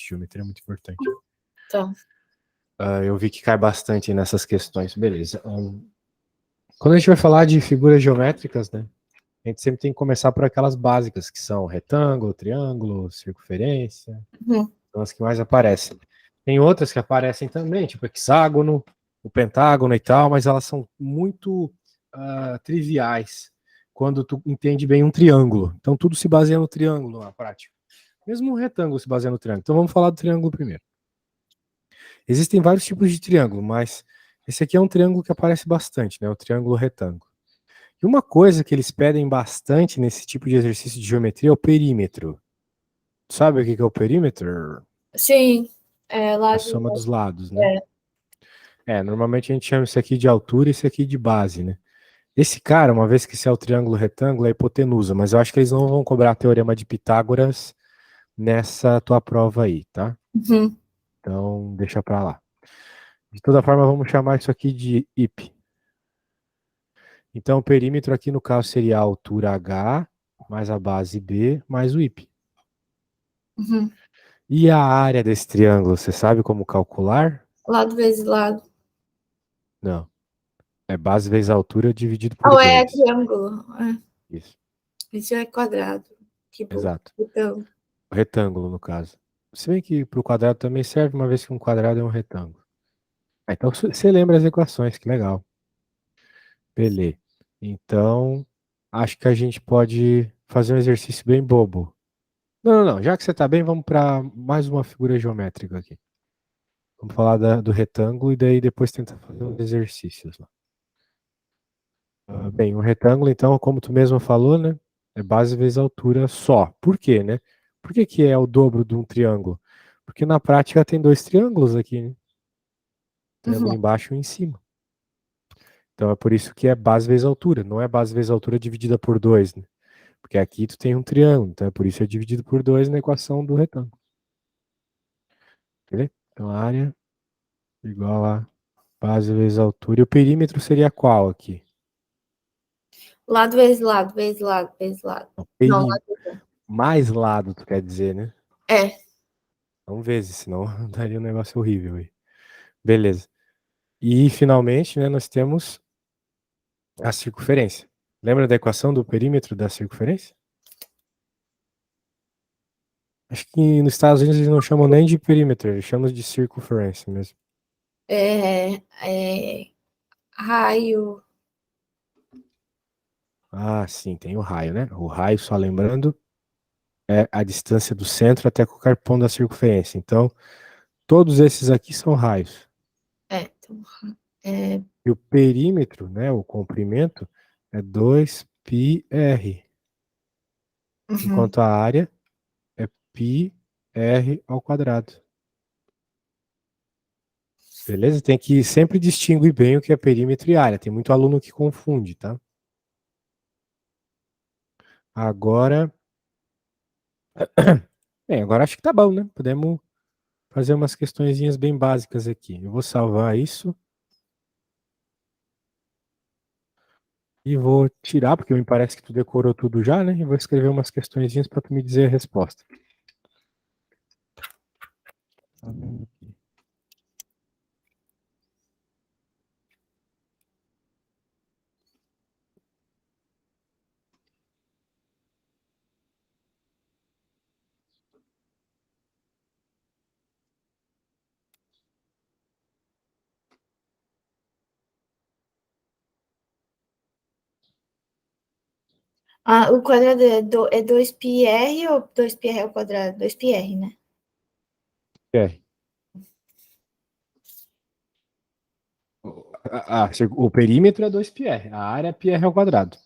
de geometria é muito importante. Tá. Eu vi que cai bastante nessas questões. Beleza. Quando a gente vai falar de figuras geométricas, né? A gente sempre tem que começar por aquelas básicas, que são retângulo, triângulo, circunferência. São as que mais aparecem. Tem outras que aparecem também, tipo hexágono, o pentágono e tal, mas elas são muito triviais quando tu entende bem um triângulo. Então tudo se baseia no triângulo na prática. Mesmo um retângulo se baseia no triângulo. Então vamos falar do triângulo primeiro. Existem vários tipos de triângulo, mas esse aqui é um triângulo que aparece bastante, né? O triângulo retângulo. E uma coisa que eles pedem bastante nesse tipo de exercício de geometria é o perímetro. Sabe o que é o perímetro? Sim. A soma dos lados, né? Normalmente a gente chama isso aqui de altura e isso aqui de base, né? Esse cara, uma vez que esse é o triângulo retângulo, é a hipotenusa, mas eu acho que eles não vão cobrar teorema de Pitágoras nessa tua prova aí, tá? Então, deixa pra lá. De toda forma, vamos chamar isso aqui de IP. Então, o perímetro aqui no caso seria a altura H, mais a base B, mais o IP. E a área desse triângulo, você sabe como calcular? Lado vezes lado. Não. É base vezes a altura dividido por 2. É triângulo. Isso. Isso é quadrado. Tipo, Exato. então. Retângulo, no caso. Se bem que para o quadrado também serve, uma vez que um quadrado é um retângulo. Então você lembra as equações, que legal. Beleza. Então, acho que a gente pode fazer um exercício bem bobo. Não. Já que você está bem, vamos para mais uma figura geométrica aqui. Vamos falar do retângulo e daí depois tentar fazer uns exercícios lá. Bem, o retângulo, então, como tu mesmo falou, né? É base vezes altura só. Por quê, né? Por que é o dobro de um triângulo? Porque na prática tem 2 triângulos aqui, né? Triângulo embaixo e em cima. Então é por isso que é base vezes altura. Não é base vezes altura dividida por 2, né? Porque aqui tu tem um triângulo. Então é por isso que é dividido por 2 na equação do retângulo. Entendeu? Então a área igual a base vezes altura. E o perímetro seria qual aqui? Lado vezes lado, vezes lado, vezes lado. Não, mais lado, tu quer dizer, né? É. Não vezes, senão daria um negócio horrível aí. Beleza. E finalmente, né, nós temos a circunferência. Lembra da equação do perímetro da circunferência? Acho que nos Estados Unidos eles não chamam nem de perímetro, eles chamam de circunferência mesmo. Raio. Ah, sim, tem o raio, né? O raio, só lembrando, é a distância do centro até qualquer ponto da circunferência. Então, todos esses aqui são raios. Então, E o perímetro, né, o comprimento, é 2πr. Enquanto a área é πr ao quadrado. Beleza? Tem que sempre distinguir bem o que é perímetro e área. Tem muito aluno que confunde, tá? Agora... Bem, agora acho que tá bom, né? Podemos fazer umas questõezinhas bem básicas aqui. Eu vou salvar isso. E vou tirar, porque me parece que tu decorou tudo já, né? E vou escrever umas questõezinhas para tu me dizer a resposta. o quadrado é 2πr ou 2πr ao quadrado? 2πr, né? É. O perímetro é 2πr, a área é πr ao quadrado.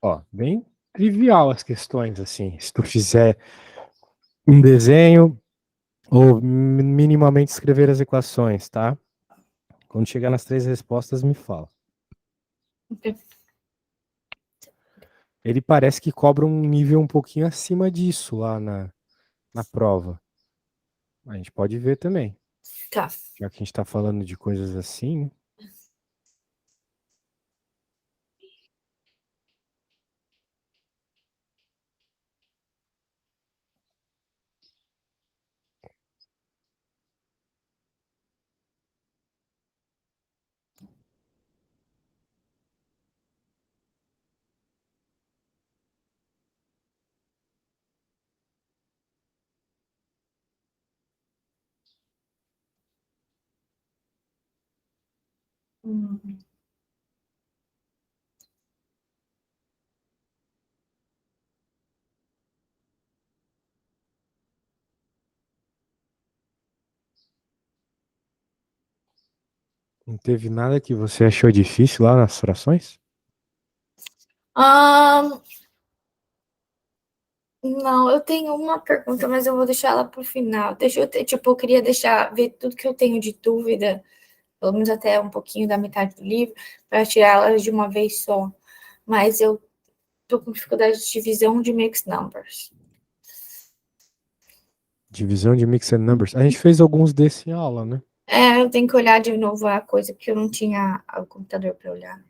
Ó, bem trivial as questões, assim. Se tu fizer um desenho ou minimamente escrever as equações, tá? Quando chegar nas 3 respostas, me fala. Ele parece que cobra um nível um pouquinho acima disso lá na prova. A gente pode ver também. Tá. Já que a gente tá falando de coisas assim, né? Hum. Não teve nada que você achou difícil lá nas frações? Ahn, não, eu tenho uma pergunta, mas eu vou deixar ela para o final. Deixa eu ter, tipo, eu queria deixar ver tudo que eu tenho de dúvida, pelo menos até um pouquinho da metade do livro, para tirá-las de uma vez só. Mas eu tô com dificuldade de divisão de mixed numbers. Divisão de Mixed Numbers. A gente fez alguns desse em aula, né? É, eu tenho que olhar de novo a coisa, porque eu não tinha o computador para olhar.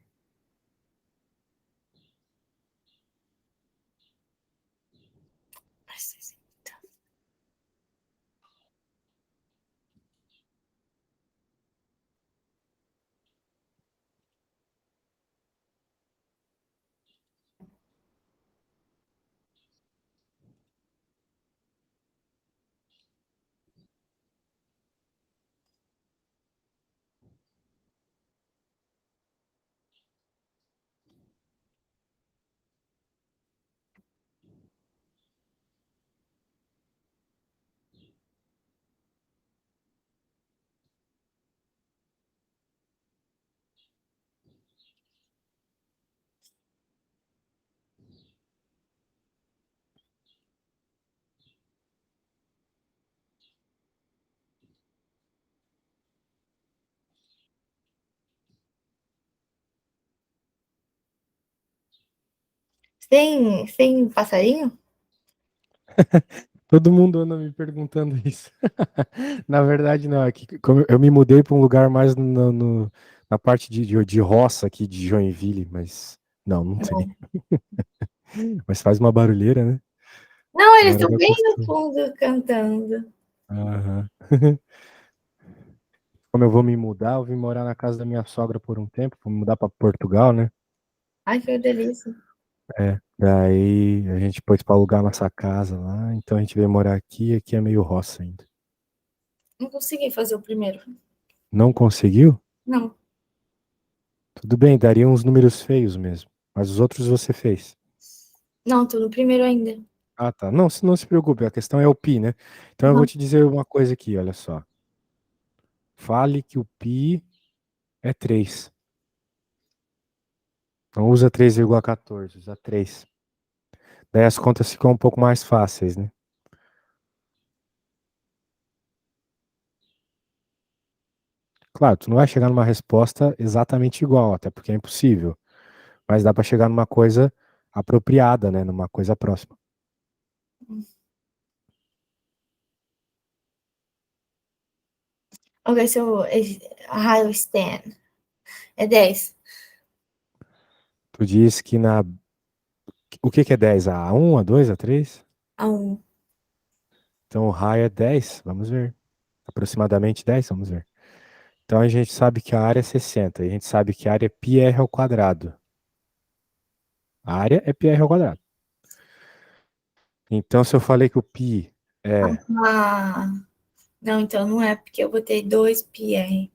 Tem passarinho? Todo mundo anda me perguntando isso. Na verdade, não. É que como eu me mudei para um lugar mais na parte de roça aqui de Joinville, mas não tem. Não. Mas faz uma barulheira, né? Não, eles Uma hora estão vai bem no acostumar. fundo cantando. Aham. Como eu vou me mudar, eu vim morar na casa da minha sogra por um tempo, vou me mudar para Portugal, né? Ai, que delícia. É. Daí a gente pôs para alugar nossa casa lá, então a gente veio morar aqui, e aqui é meio roça ainda. Não consegui fazer o primeiro. Não conseguiu? Não, Tudo bem, daria uns números feios mesmo. Mas os outros você fez. não, tô no primeiro ainda. Ah, tá. Não, não se preocupe, a questão é o pi, né? Então eu vou Uhum. te dizer uma coisa aqui, olha só. Fale que o pi é 3. Não usa 3,14, usa 3. Daí as contas ficam um pouco mais fáceis, né? Claro, tu não vai chegar numa resposta exatamente igual, até porque é impossível. Mas dá para chegar numa coisa apropriada, né? Numa coisa próxima. Ok, so I stand. É 10. Tu disse que na. O que que é 10? A 1, a 2, a 3? A 1. Então o raio é 10, vamos ver. Aproximadamente 10, vamos ver. Então a gente sabe que a área é 60, e a gente sabe que a área é πr ao quadrado. A área é πr ao quadrado. Então se eu falei que o π é, Ah, não, então não é, porque eu botei 2 PR.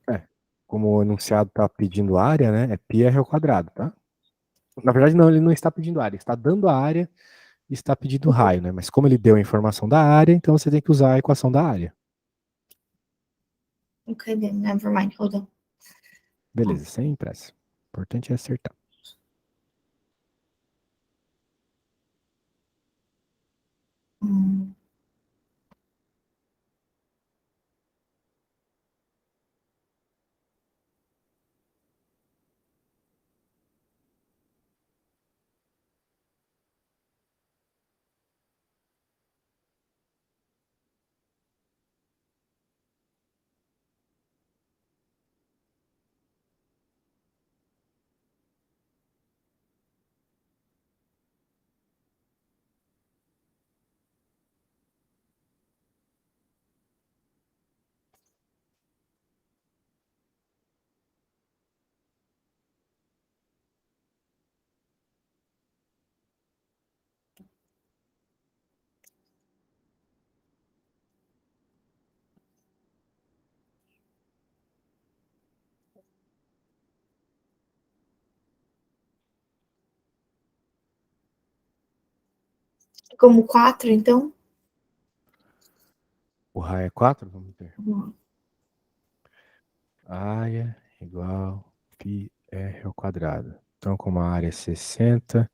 como o enunciado está pedindo área, né? É πr ao quadrado, tá? Na verdade não, ele não está pedindo área, ele está dando a área e está pedindo raio, né? Mas como ele deu a informação da área, então você tem que usar a equação da área. Ok, then, never mind, hold on. Beleza, sem pressa. O importante é acertar. Hum. Como 4, então? O raio é 4? Vamos ver. Uhum. Área igual πr ao quadrado. Então, como a área é 60,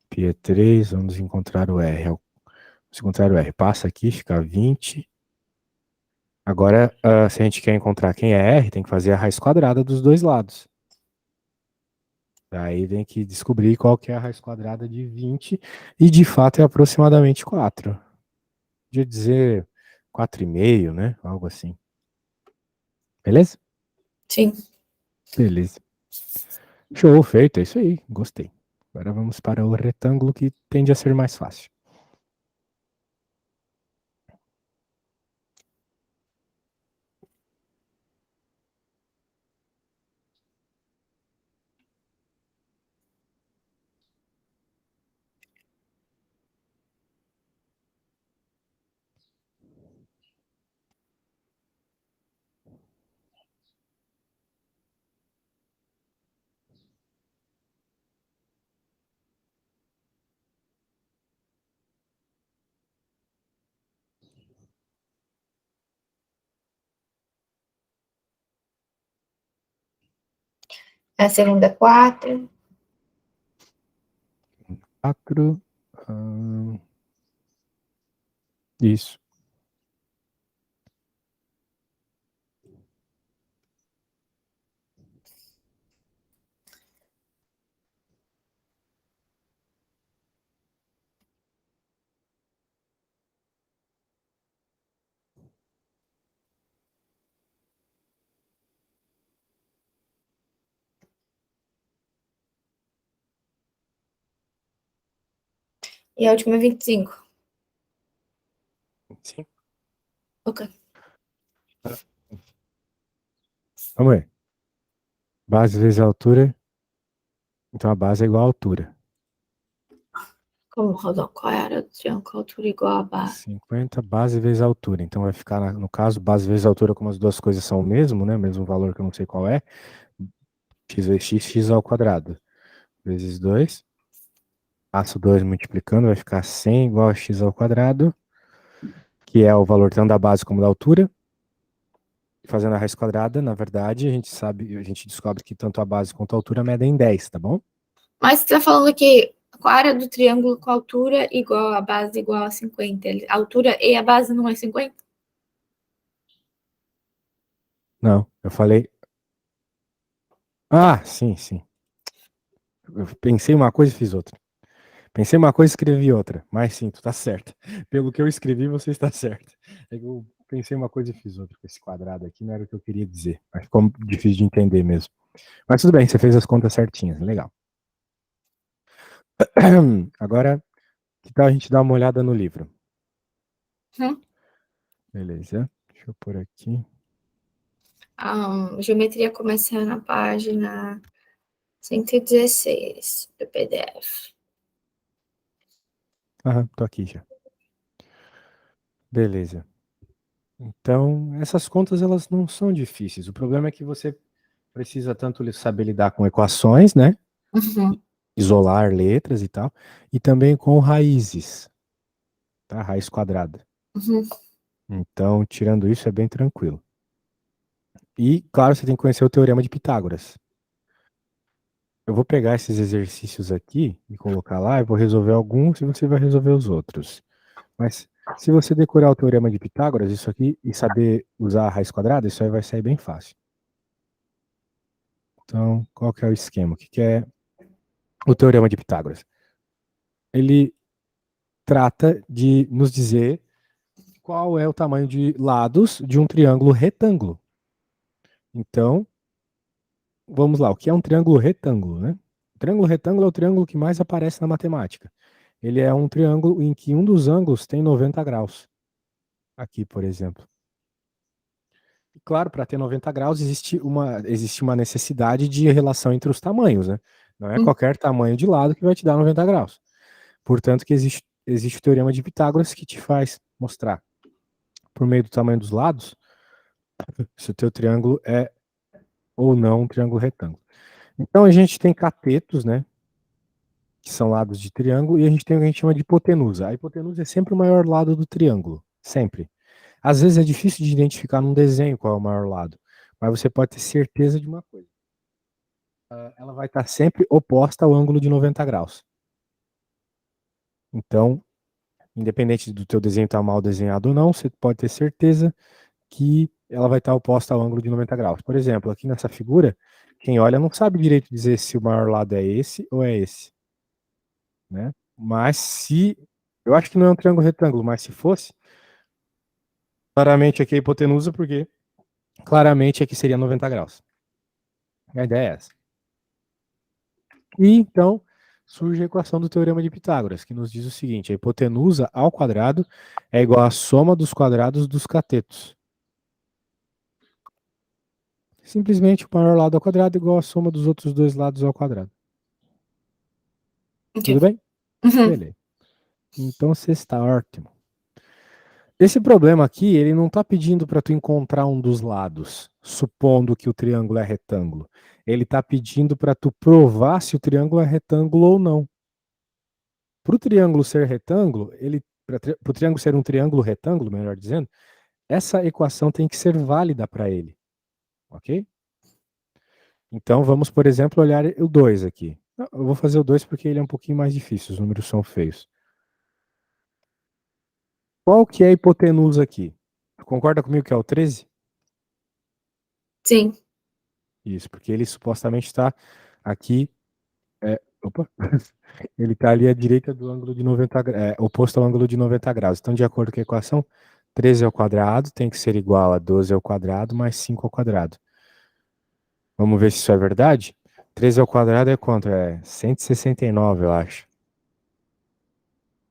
π é 3, vamos encontrar o r. Vamos encontrar o r. Passa aqui, fica 20. Agora, se a gente quer encontrar quem é r, tem que fazer a raiz quadrada dos dois lados. Daí tem que descobrir qual que é a raiz quadrada de 20, e de fato é aproximadamente 4. Podia dizer 4,5, né? Algo assim. Beleza? Sim. Beleza. Show, feito, é isso aí, gostei. Agora vamos para o retângulo, que tende a ser mais fácil. A segunda é 4. 4. Isso. E a última é 25. Sim. Ok. Vamos ver. Base vezes a altura. Então a base é igual à altura. Como, Rodolfo? Qual é a área do triângulo? Altura igual a base. 50, base vezes a altura. Então vai ficar, no caso, base vezes a altura, como as duas coisas são o mesmo, né? Mesmo valor que eu não sei qual é. X vezes x, x ao quadrado. Vezes 2. Passo 2 multiplicando, vai ficar 100 igual a x ao quadrado, que é o valor tanto da base como da altura. Fazendo a raiz quadrada, na verdade, a gente descobre que tanto a base quanto a altura medem 10, tá bom? Mas você tá falando que a área do triângulo com a altura igual a base igual a 50. A altura e a base não é 50? Não, eu falei. Ah, sim, sim. Eu pensei uma coisa e fiz outra. Pensei uma coisa e escrevi outra. Mas sim, tu tá certo. Pelo que eu escrevi, você está certo. Eu pensei uma coisa e fiz outra com esse quadrado aqui, não era o que eu queria dizer. Mas ficou difícil de entender mesmo. Mas tudo bem, você fez as contas certinhas, legal. Agora, que tal a gente dar uma olhada no livro? Beleza. Deixa eu pôr aqui. Geometria começando na página 116 do PDF. Aham, tô aqui já. Beleza. Então, essas contas, elas não são difíceis. O problema é que você precisa tanto saber lidar com equações, né? Uhum. Isolar letras e tal, e também com raízes, tá? Raiz quadrada. Uhum. Então, tirando isso, é bem tranquilo. E, claro, você tem que conhecer o teorema de Pitágoras. Eu vou pegar esses exercícios aqui e colocar lá, eu vou resolver alguns e você vai resolver os outros. Mas se você decorar o teorema de Pitágoras, isso aqui, e saber usar a raiz quadrada, isso aí vai sair bem fácil. Então, qual que é o esquema? O que é o teorema de Pitágoras? Ele trata de nos dizer qual é o tamanho de lados de um triângulo retângulo. Então, vamos lá, o que é um triângulo retângulo, né? O triângulo retângulo é o triângulo que mais aparece na matemática. Ele é um triângulo em que um dos ângulos tem 90 graus. Aqui, por exemplo. E claro, para ter 90 graus existe uma necessidade de relação entre os tamanhos, né? Não é qualquer tamanho de lado que vai te dar 90 graus. Portanto, que existe o teorema de Pitágoras, que te faz mostrar, por meio do tamanho dos lados, se o teu triângulo é ou não um triângulo retângulo. Então a gente tem catetos, né? que são lados de triângulo, e a gente tem o que a gente chama de hipotenusa. A hipotenusa é sempre o maior lado do triângulo, sempre. Às vezes é difícil de identificar num desenho qual é o maior lado, mas você pode ter certeza de uma coisa. Ela vai estar sempre oposta ao ângulo de 90 graus. Então, independente do teu desenho estar mal desenhado ou não, você pode ter certeza que ela vai estar oposta ao ângulo de 90 graus. Por exemplo, aqui nessa figura, quem olha não sabe direito dizer se o maior lado é esse ou é esse, né? Mas se, eu acho que não é um triângulo retângulo, mas se fosse, claramente aqui é hipotenusa, porque claramente aqui seria 90 graus. A ideia é essa. E então surge a equação do teorema de Pitágoras, que nos diz o seguinte: a hipotenusa ao quadrado é igual à soma dos quadrados dos catetos. Simplesmente o maior lado ao quadrado é igual à soma dos outros dois lados ao quadrado. Ok. Tudo bem? Uhum. Beleza. Então você está ótimo. Esse problema aqui, ele não está pedindo para tu encontrar um dos lados, supondo que o triângulo é retângulo. Ele está pedindo para tu provar se o triângulo é retângulo ou não. Para o triângulo ser retângulo, para o triângulo ser um triângulo retângulo, melhor dizendo, essa equação tem que ser válida para ele. Ok? Então vamos, por exemplo, olhar o 2 aqui. Eu vou fazer o 2 porque ele é um pouquinho mais difícil, os números são feios. Qual que é a hipotenusa aqui? Tu concorda comigo que é o 13? Sim. Isso, porque ele supostamente está aqui. Opa! Ele está ali à direita do ângulo de 90 graus, oposto ao ângulo de 90 graus. Então, de acordo com a equação, 13 ao quadrado tem que ser igual a 12 ao quadrado mais 5 ao quadrado. Vamos ver se isso é verdade? 13 ao quadrado é quanto? É 169, eu acho.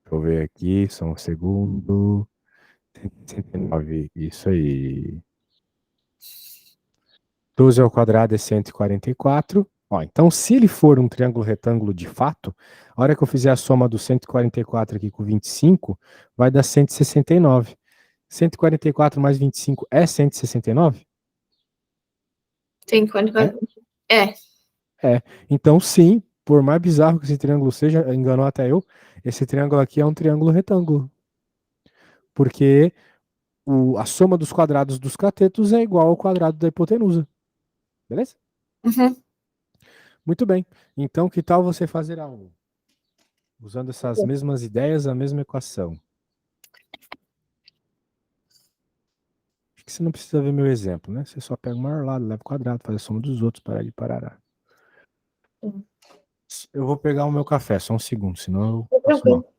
Deixa eu ver aqui, só um segundo. 169, isso aí. 12 ao quadrado é 144. Ó, então, se ele for um triângulo retângulo de fato, a hora que eu fizer a soma do 144 aqui com 25, vai dar 169. 144 mais 25 é 169? Tem quanto. É? É. É. Então, sim, por mais bizarro que esse triângulo seja, enganou até eu, esse triângulo aqui é um triângulo retângulo. Porque a soma dos quadrados dos catetos é igual ao quadrado da hipotenusa. Beleza? Uhum. Muito bem. Então, que tal você fazer algo? Usando essas mesmas ideias, a mesma equação. Acho que você não precisa ver meu exemplo, né? Você só pega o maior lado, leva o quadrado, faz a soma dos outros, para de parará. Eu vou pegar o meu café, só um segundo, senão eu Tá passo tranquilo. mal.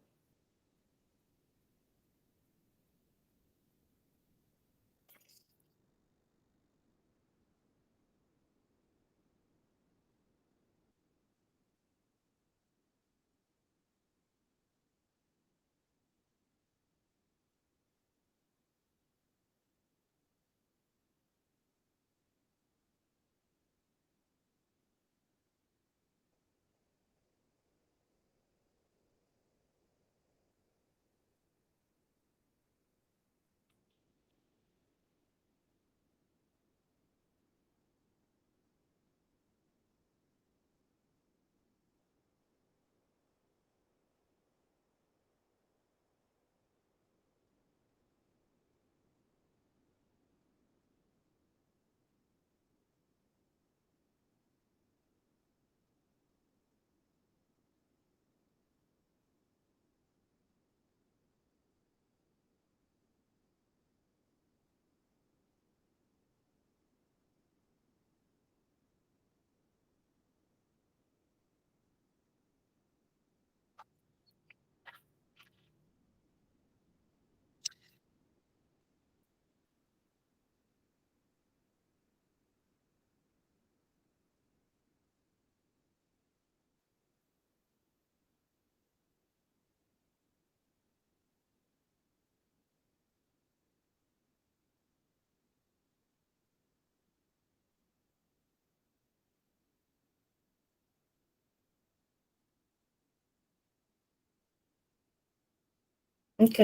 Ok.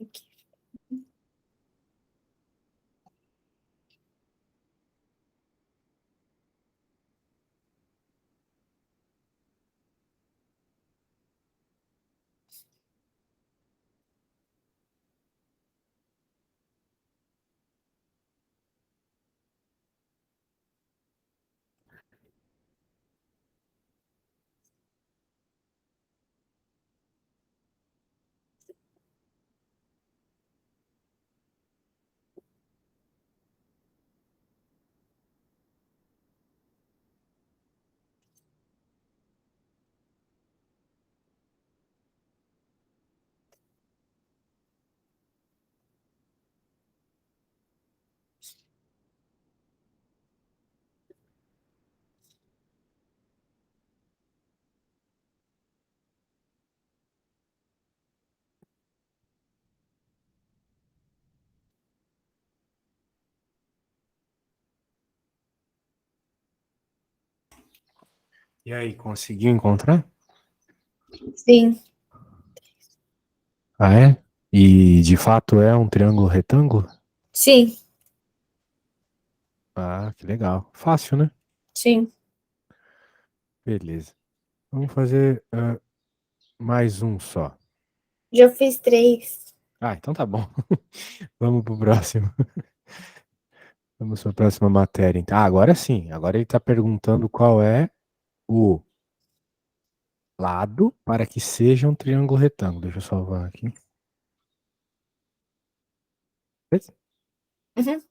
Aqui. E aí, conseguiu encontrar? Sim, Ah, é? E de fato é um triângulo retângulo? sim, Ah, que legal. Fácil, né? sim. Beleza. Vamos fazer mais um só. Já fiz 3. Ah, então tá bom. Vamos pro próximo. Vamos para a próxima matéria. Então. Ah, agora sim. Agora ele está perguntando qual é o lado para que seja um triângulo retângulo. Deixa eu salvar aqui. Beleza? Uhum.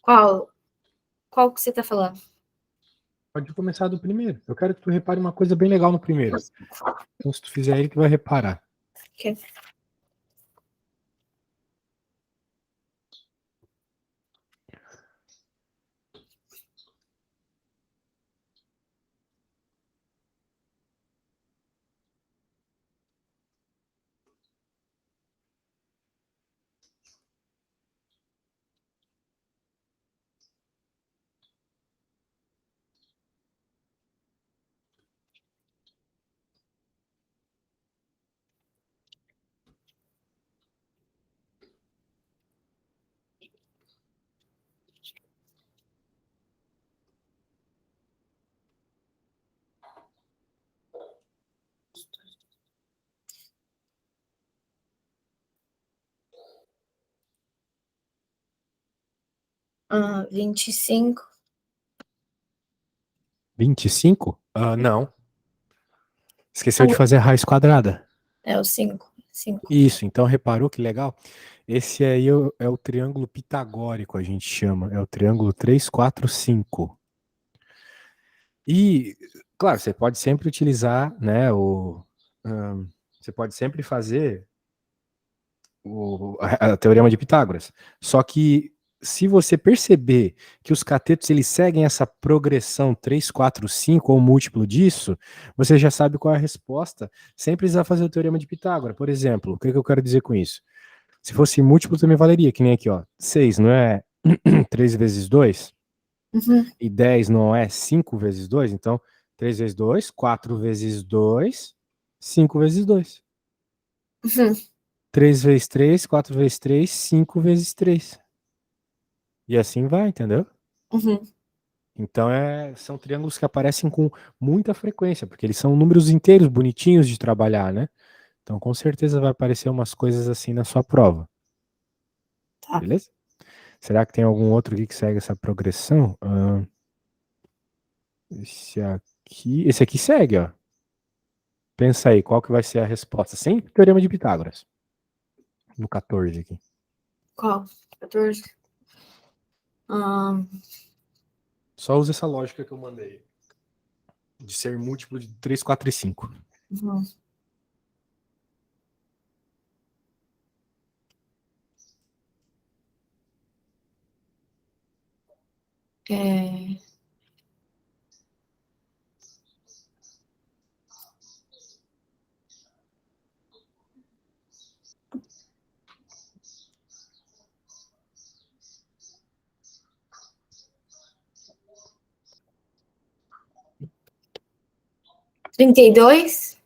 Qual? Qual que você tá falando? Pode começar do primeiro. Eu quero que tu repare uma coisa bem legal no primeiro. Então, se tu fizer ele, tu vai reparar. Que- Ah, 25. 25? Ah, não. Ah, Esqueceu de fazer a raiz quadrada. é o 5. 5. Isso, então reparou que legal? Esse aí é o triângulo pitagórico, a gente chama. É o triângulo 3, 4, 5. E, claro, você pode sempre utilizar, né, você pode sempre fazer a teorema de Pitágoras. Só que se você perceber que os catetos eles seguem essa progressão 3, 4, 5 ou múltiplo disso, você já sabe qual é a resposta sem precisar fazer o teorema de Pitágoras. Por exemplo, o que eu quero dizer com isso? Se fosse múltiplo também valeria, que nem aqui, ó. 6 não é 3 vezes 2? Uhum. E 10 não é 5 vezes 2? Então, 3 vezes 2, 4 vezes 2, 5 vezes 2. Uhum. 3 vezes 3, 4 vezes 3, 5 vezes 3. E assim vai, entendeu? Uhum. Então são triângulos que aparecem com muita frequência, porque eles são números inteiros bonitinhos de trabalhar, né? Então com certeza vai aparecer umas coisas assim na sua prova, Tá. beleza? Será que tem algum outro aqui que segue essa progressão? Esse aqui segue, ó. Pensa aí, qual que vai ser a resposta? Sem teorema de Pitágoras. No 14 aqui. Qual? 14. Ah, Só usa essa lógica que eu mandei. De ser múltiplo de 3, 4 e 5. uhum. É, 32?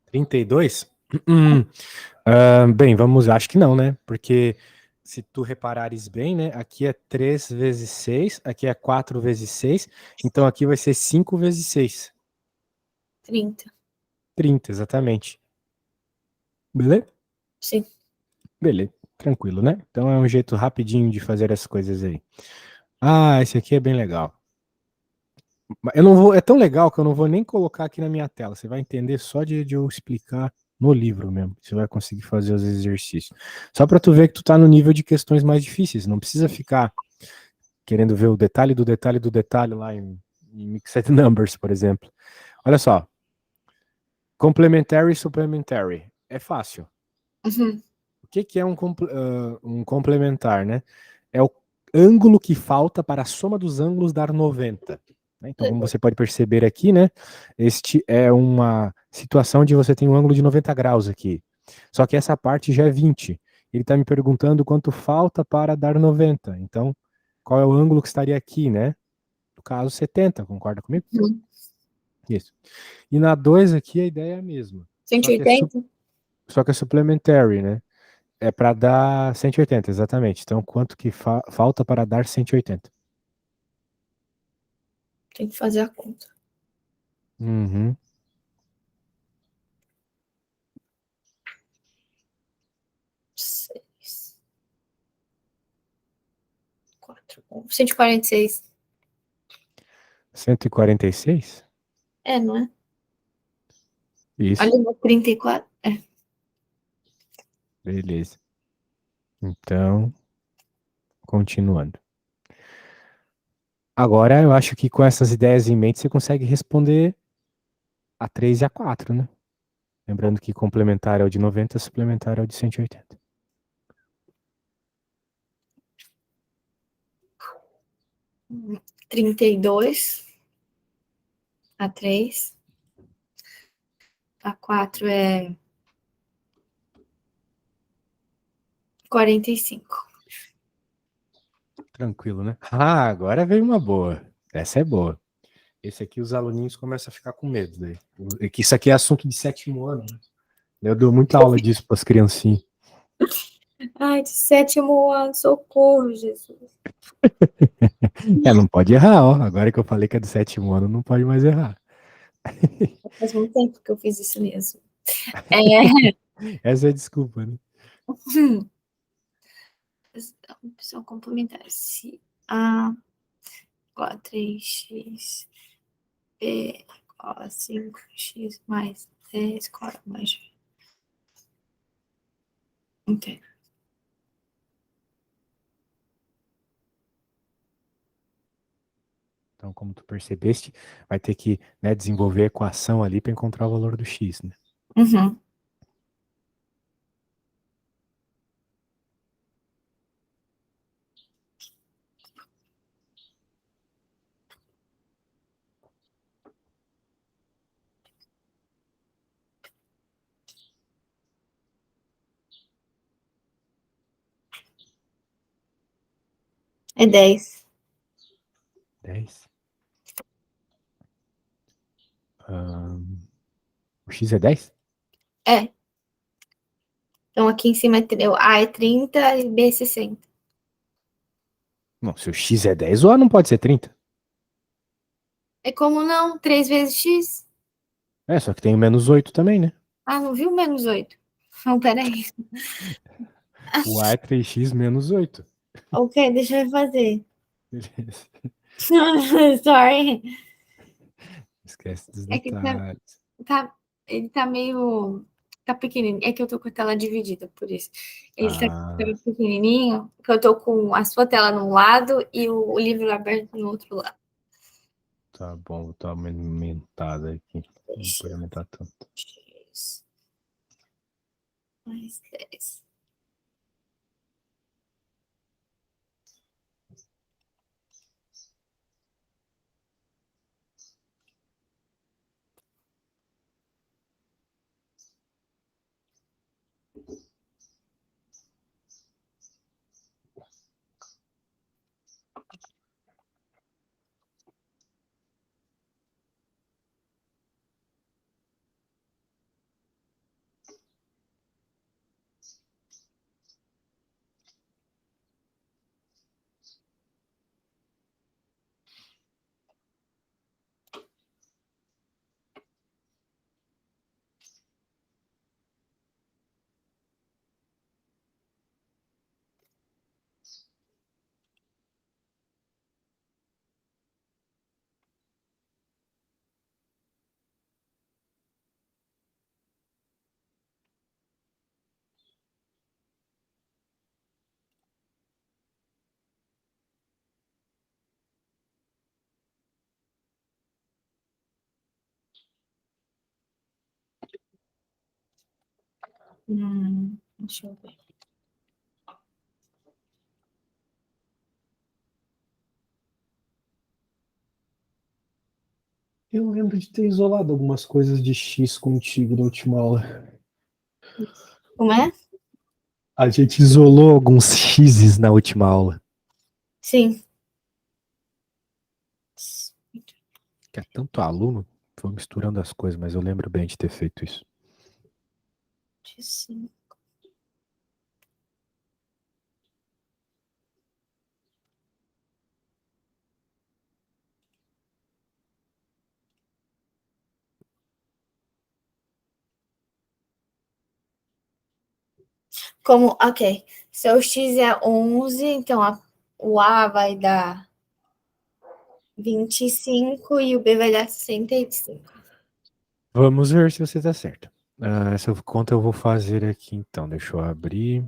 32? Bem, acho que não, né? Porque se tu reparares bem, né? Aqui é 3 vezes 6, aqui é 4 vezes 6, então aqui vai ser 5 vezes 6. 30. 30, exatamente. Beleza? Sim. Beleza, tranquilo, né? Então é um jeito rapidinho de fazer as coisas aí. Ah, esse aqui é bem legal. Eu não vou, é tão legal que eu não vou nem colocar aqui na minha tela. Você vai entender só de eu explicar no livro mesmo. Você vai conseguir fazer os exercícios. Só para tu ver que tu tá no nível de questões mais difíceis. Não precisa ficar querendo ver o detalhe do detalhe do detalhe lá em Mixed Numbers, por exemplo. Olha só. Complementary e supplementary. É fácil. Uhum. O que é um complementar, né? É, ângulo que falta para a soma dos ângulos dar 90. Né? Então, como você pode perceber aqui, né? Este é uma situação onde você tem um ângulo de 90 graus aqui. Só que essa parte já é 20. Ele está me perguntando quanto falta para dar 90. Então, qual é o ângulo que estaria aqui, né? No caso, 70, concorda comigo? Uhum. Isso. E na 2 aqui a ideia é a mesma. Só que é, 180? só que é supplementary, né? É para dar 180, exatamente. Então, quanto que falta para dar 180? Tem que fazer a conta. Uhum. 6, 4, 146. 146? É, não é? Isso, Ali no 34. É. beleza. Então, continuando. Agora, eu acho que com essas ideias em mente, você consegue responder a 3 e a 4, né? Lembrando que complementar é o de 90, suplementar é o de 180. 32 a 3. A 4 é 45. Tranquilo, né? Ah, agora veio uma boa. Essa é boa. Esse aqui os aluninhos começam a ficar com medo daí. Que isso aqui é assunto de 7º ano, né? Eu dou muita aula disso para as criancinhas. Ai, de 7º ano, socorro, Jesus. É, não pode errar, ó. Agora que eu falei que é do 7º ano, não pode mais errar. Faz muito tempo que eu fiz isso mesmo. É, Essa é a desculpa, né? opção complementar. Se A igual a 3x, B igual a 5x mais 10, igual a mais. Entendo. Então, como tu percebeste, vai ter que, né, desenvolver a equação ali para encontrar o valor do x, né? Uhum. É 10. 10. O x é 10? É. Então aqui em cima A é 30 e B é 60. Não, se o x é 10, o a não pode ser 30. É como não? 3 vezes x? É, só que tem o menos 8 também, né? Ah, não viu menos 8? Não, peraí. O a é 3x menos 8. Ok, deixa eu fazer. Beleza. Sorry. Esquece dos É que detalhes. ele tá meio. Tá pequenininho. É que eu tô com a tela dividida, por isso. Ele tá Ah, pequenininho, que eu tô com a sua tela num lado e o livro aberto no outro lado. tá bom, vou dar uma aumentada aqui. Não Deixa pode eu aumentar tanto. x mais 10. Deixa eu ver. Eu lembro de ter isolado algumas coisas de X contigo na última aula. Como é? A gente isolou alguns X's na última aula. Sim. Que é tanto aluno, foi misturando as coisas, mas eu lembro bem de ter feito isso. Sim. Como, ok. Se o X é 11, então o A vai dar 25 e o B vai dar 65. Vamos ver se você está certo. Essa conta eu vou fazer aqui então. Deixa eu abrir.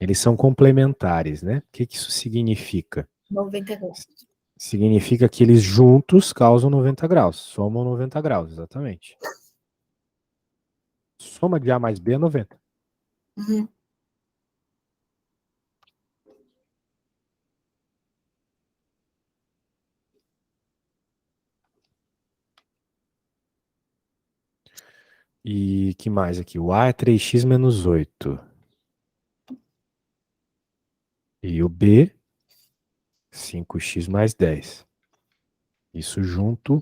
Eles são complementares, né? O que isso significa? 90 graus. Significa que eles juntos causam 90 graus. Somam 90 graus, exatamente. Soma de A mais B é 90. Uhum. E que mais aqui? O A é 3x menos 8. E o B, 5x mais 10. Isso junto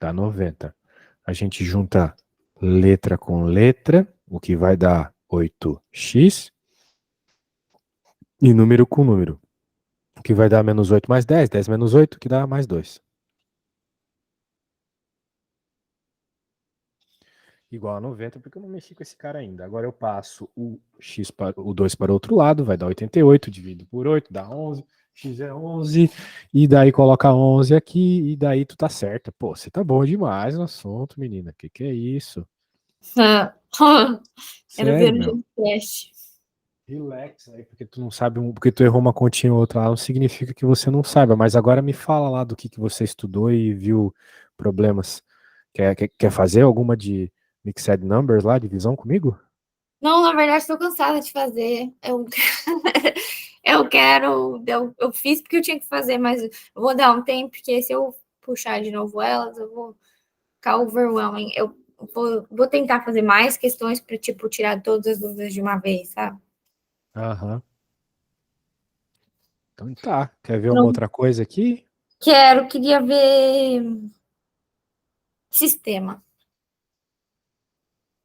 dá 90. A gente junta letra com letra, o que vai dar 8x, e número com número, o que vai dar menos 8 mais 10, 10 menos 8, que dá mais 2. Igual a 90, porque eu não mexi com esse cara ainda. Agora eu passo o x para o 2 para o outro lado, vai dar 88, divido por 8, dá 11, x é 11, e daí coloca 11 aqui, e daí tu tá certa. Pô, você tá bom demais no assunto, menina. Que é isso? Quero Sério, ver o meu. jogo teste. Relax aí, porque tu não sabe, porque tu errou uma continha ou outra lá, não significa que você não saiba. Mas agora me fala lá do que você estudou e viu problemas. Quer fazer alguma de Mixed Numbers lá, divisão comigo? Não, na verdade, estou cansada de fazer. Eu quero. Eu fiz porque eu tinha que fazer, mas eu vou dar um tempo, porque se eu puxar de novo elas, eu vou ficar overwhelming. Eu vou tentar fazer mais questões para, tipo, tirar todas as dúvidas de uma vez, sabe? Aham. Então tá. Quer ver uma Não outra coisa aqui? queria ver sistema.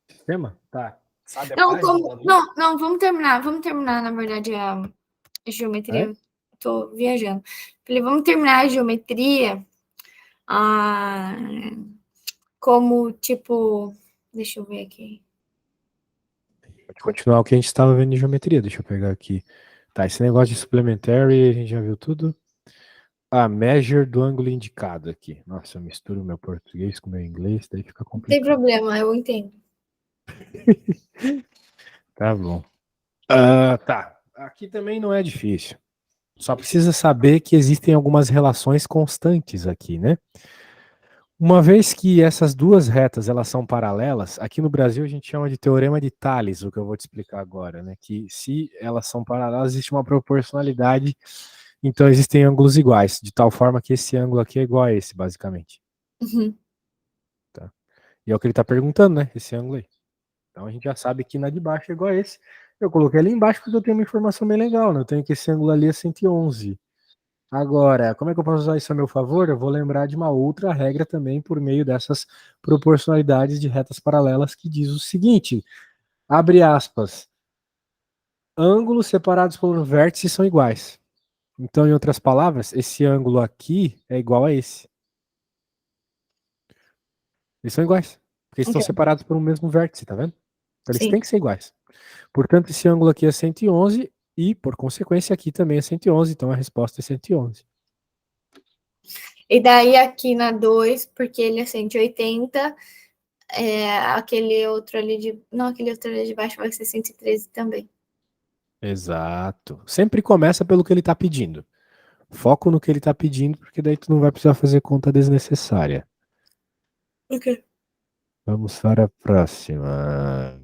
Sistema? Tá. Sabe a Não, página da linha? não, vamos terminar, na verdade, a geometria. É? Eu tô viajando. Falei, vamos terminar a geometria. Ah, como, tipo, deixa eu ver aqui. Pode continuar o que a gente estava vendo de geometria. Deixa eu pegar aqui. Tá, esse negócio de supplementary, a gente já viu tudo. A measure do ângulo indicado aqui. Nossa, eu misturo meu português com meu inglês, daí fica Não tem complicado. problema, eu entendo. Tá bom. Tá. Aqui também não é difícil. Só precisa saber que existem algumas relações constantes aqui, né? Uma vez que essas duas retas elas são paralelas, aqui no Brasil a gente chama de teorema de Tales, o que eu vou te explicar agora, né? Que se elas são paralelas, existe uma proporcionalidade, então existem ângulos iguais, de tal forma que esse ângulo aqui é igual a esse, basicamente. Uhum. Tá? E é o que ele está perguntando, né? Esse ângulo aí. Então a gente já sabe que na de baixo é igual a esse. Eu coloquei ali embaixo porque eu tenho uma informação bem legal, né? Eu tenho que esse ângulo ali é 111. Agora, como é que eu posso usar isso a meu favor? Eu vou lembrar de uma outra regra também por meio dessas proporcionalidades de retas paralelas que diz o seguinte, abre aspas, ângulos separados por vértices são iguais. Então, em outras palavras, esse ângulo aqui é igual a esse. Eles são iguais, porque eles estão Ok, separados por um mesmo vértice, tá vendo? Então, eles sim. têm que ser iguais. Portanto, esse ângulo aqui é 111 e, por consequência, aqui também é 111, então a resposta é 111. E daí aqui na 2 porque ele é 180, aquele outro ali de. Não, aquele outro ali de baixo vai ser 113 também. Exato. Sempre começa pelo que ele está pedindo. Foco no que ele está pedindo, porque daí tu não vai precisar fazer conta desnecessária. Ok. Vamos para a próxima.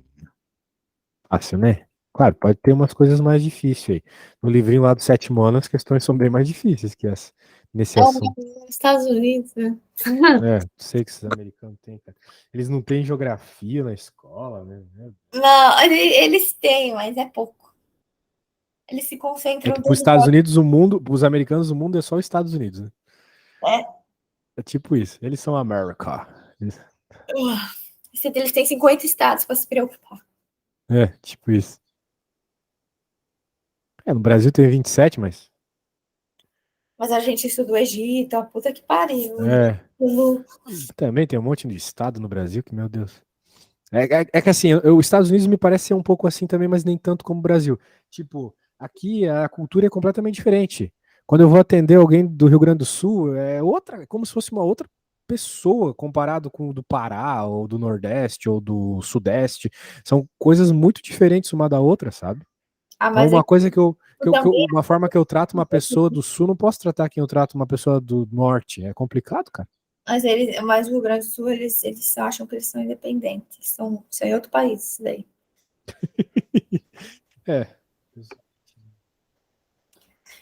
Fácil, né? Claro, pode ter umas coisas mais difíceis aí. No livrinho lá do Sétimo Ano, as questões são bem mais difíceis que essa, nesse É o assunto. nos Estados Unidos, né? É, sei que esses americanos têm, cara. Eles não têm geografia na escola, né? Não, eles têm, mas é pouco. Eles se É concentram que para os dentro Estados Unidos, o mundo, para os americanos, o mundo é só os Estados Unidos, né? é, É tipo isso. Eles são America. eles têm 50 estados para se preocupar. É, tipo isso. É, no Brasil tem 27, mas. Mas a gente estuda o Egito, a puta que pariu. É. Tudo. Também tem um monte de estado no Brasil que, meu Deus. É que assim, os Estados Unidos me parece ser um pouco assim também, mas nem tanto como o Brasil. Tipo, aqui a cultura é completamente diferente. Quando eu vou atender alguém do Rio Grande do Sul, é outra, é como se fosse uma outra pessoa comparado com o do Pará, ou do Nordeste, ou do Sudeste. São coisas muito diferentes uma da outra, sabe? Ah, Então, mas uma aqui coisa também. uma forma que eu trato uma pessoa do Sul, não posso tratar quem eu trato uma pessoa do Norte. É complicado, cara. Mas o Rio Grande do Sul, eles acham que eles são independentes. São em outro país, isso daí. É.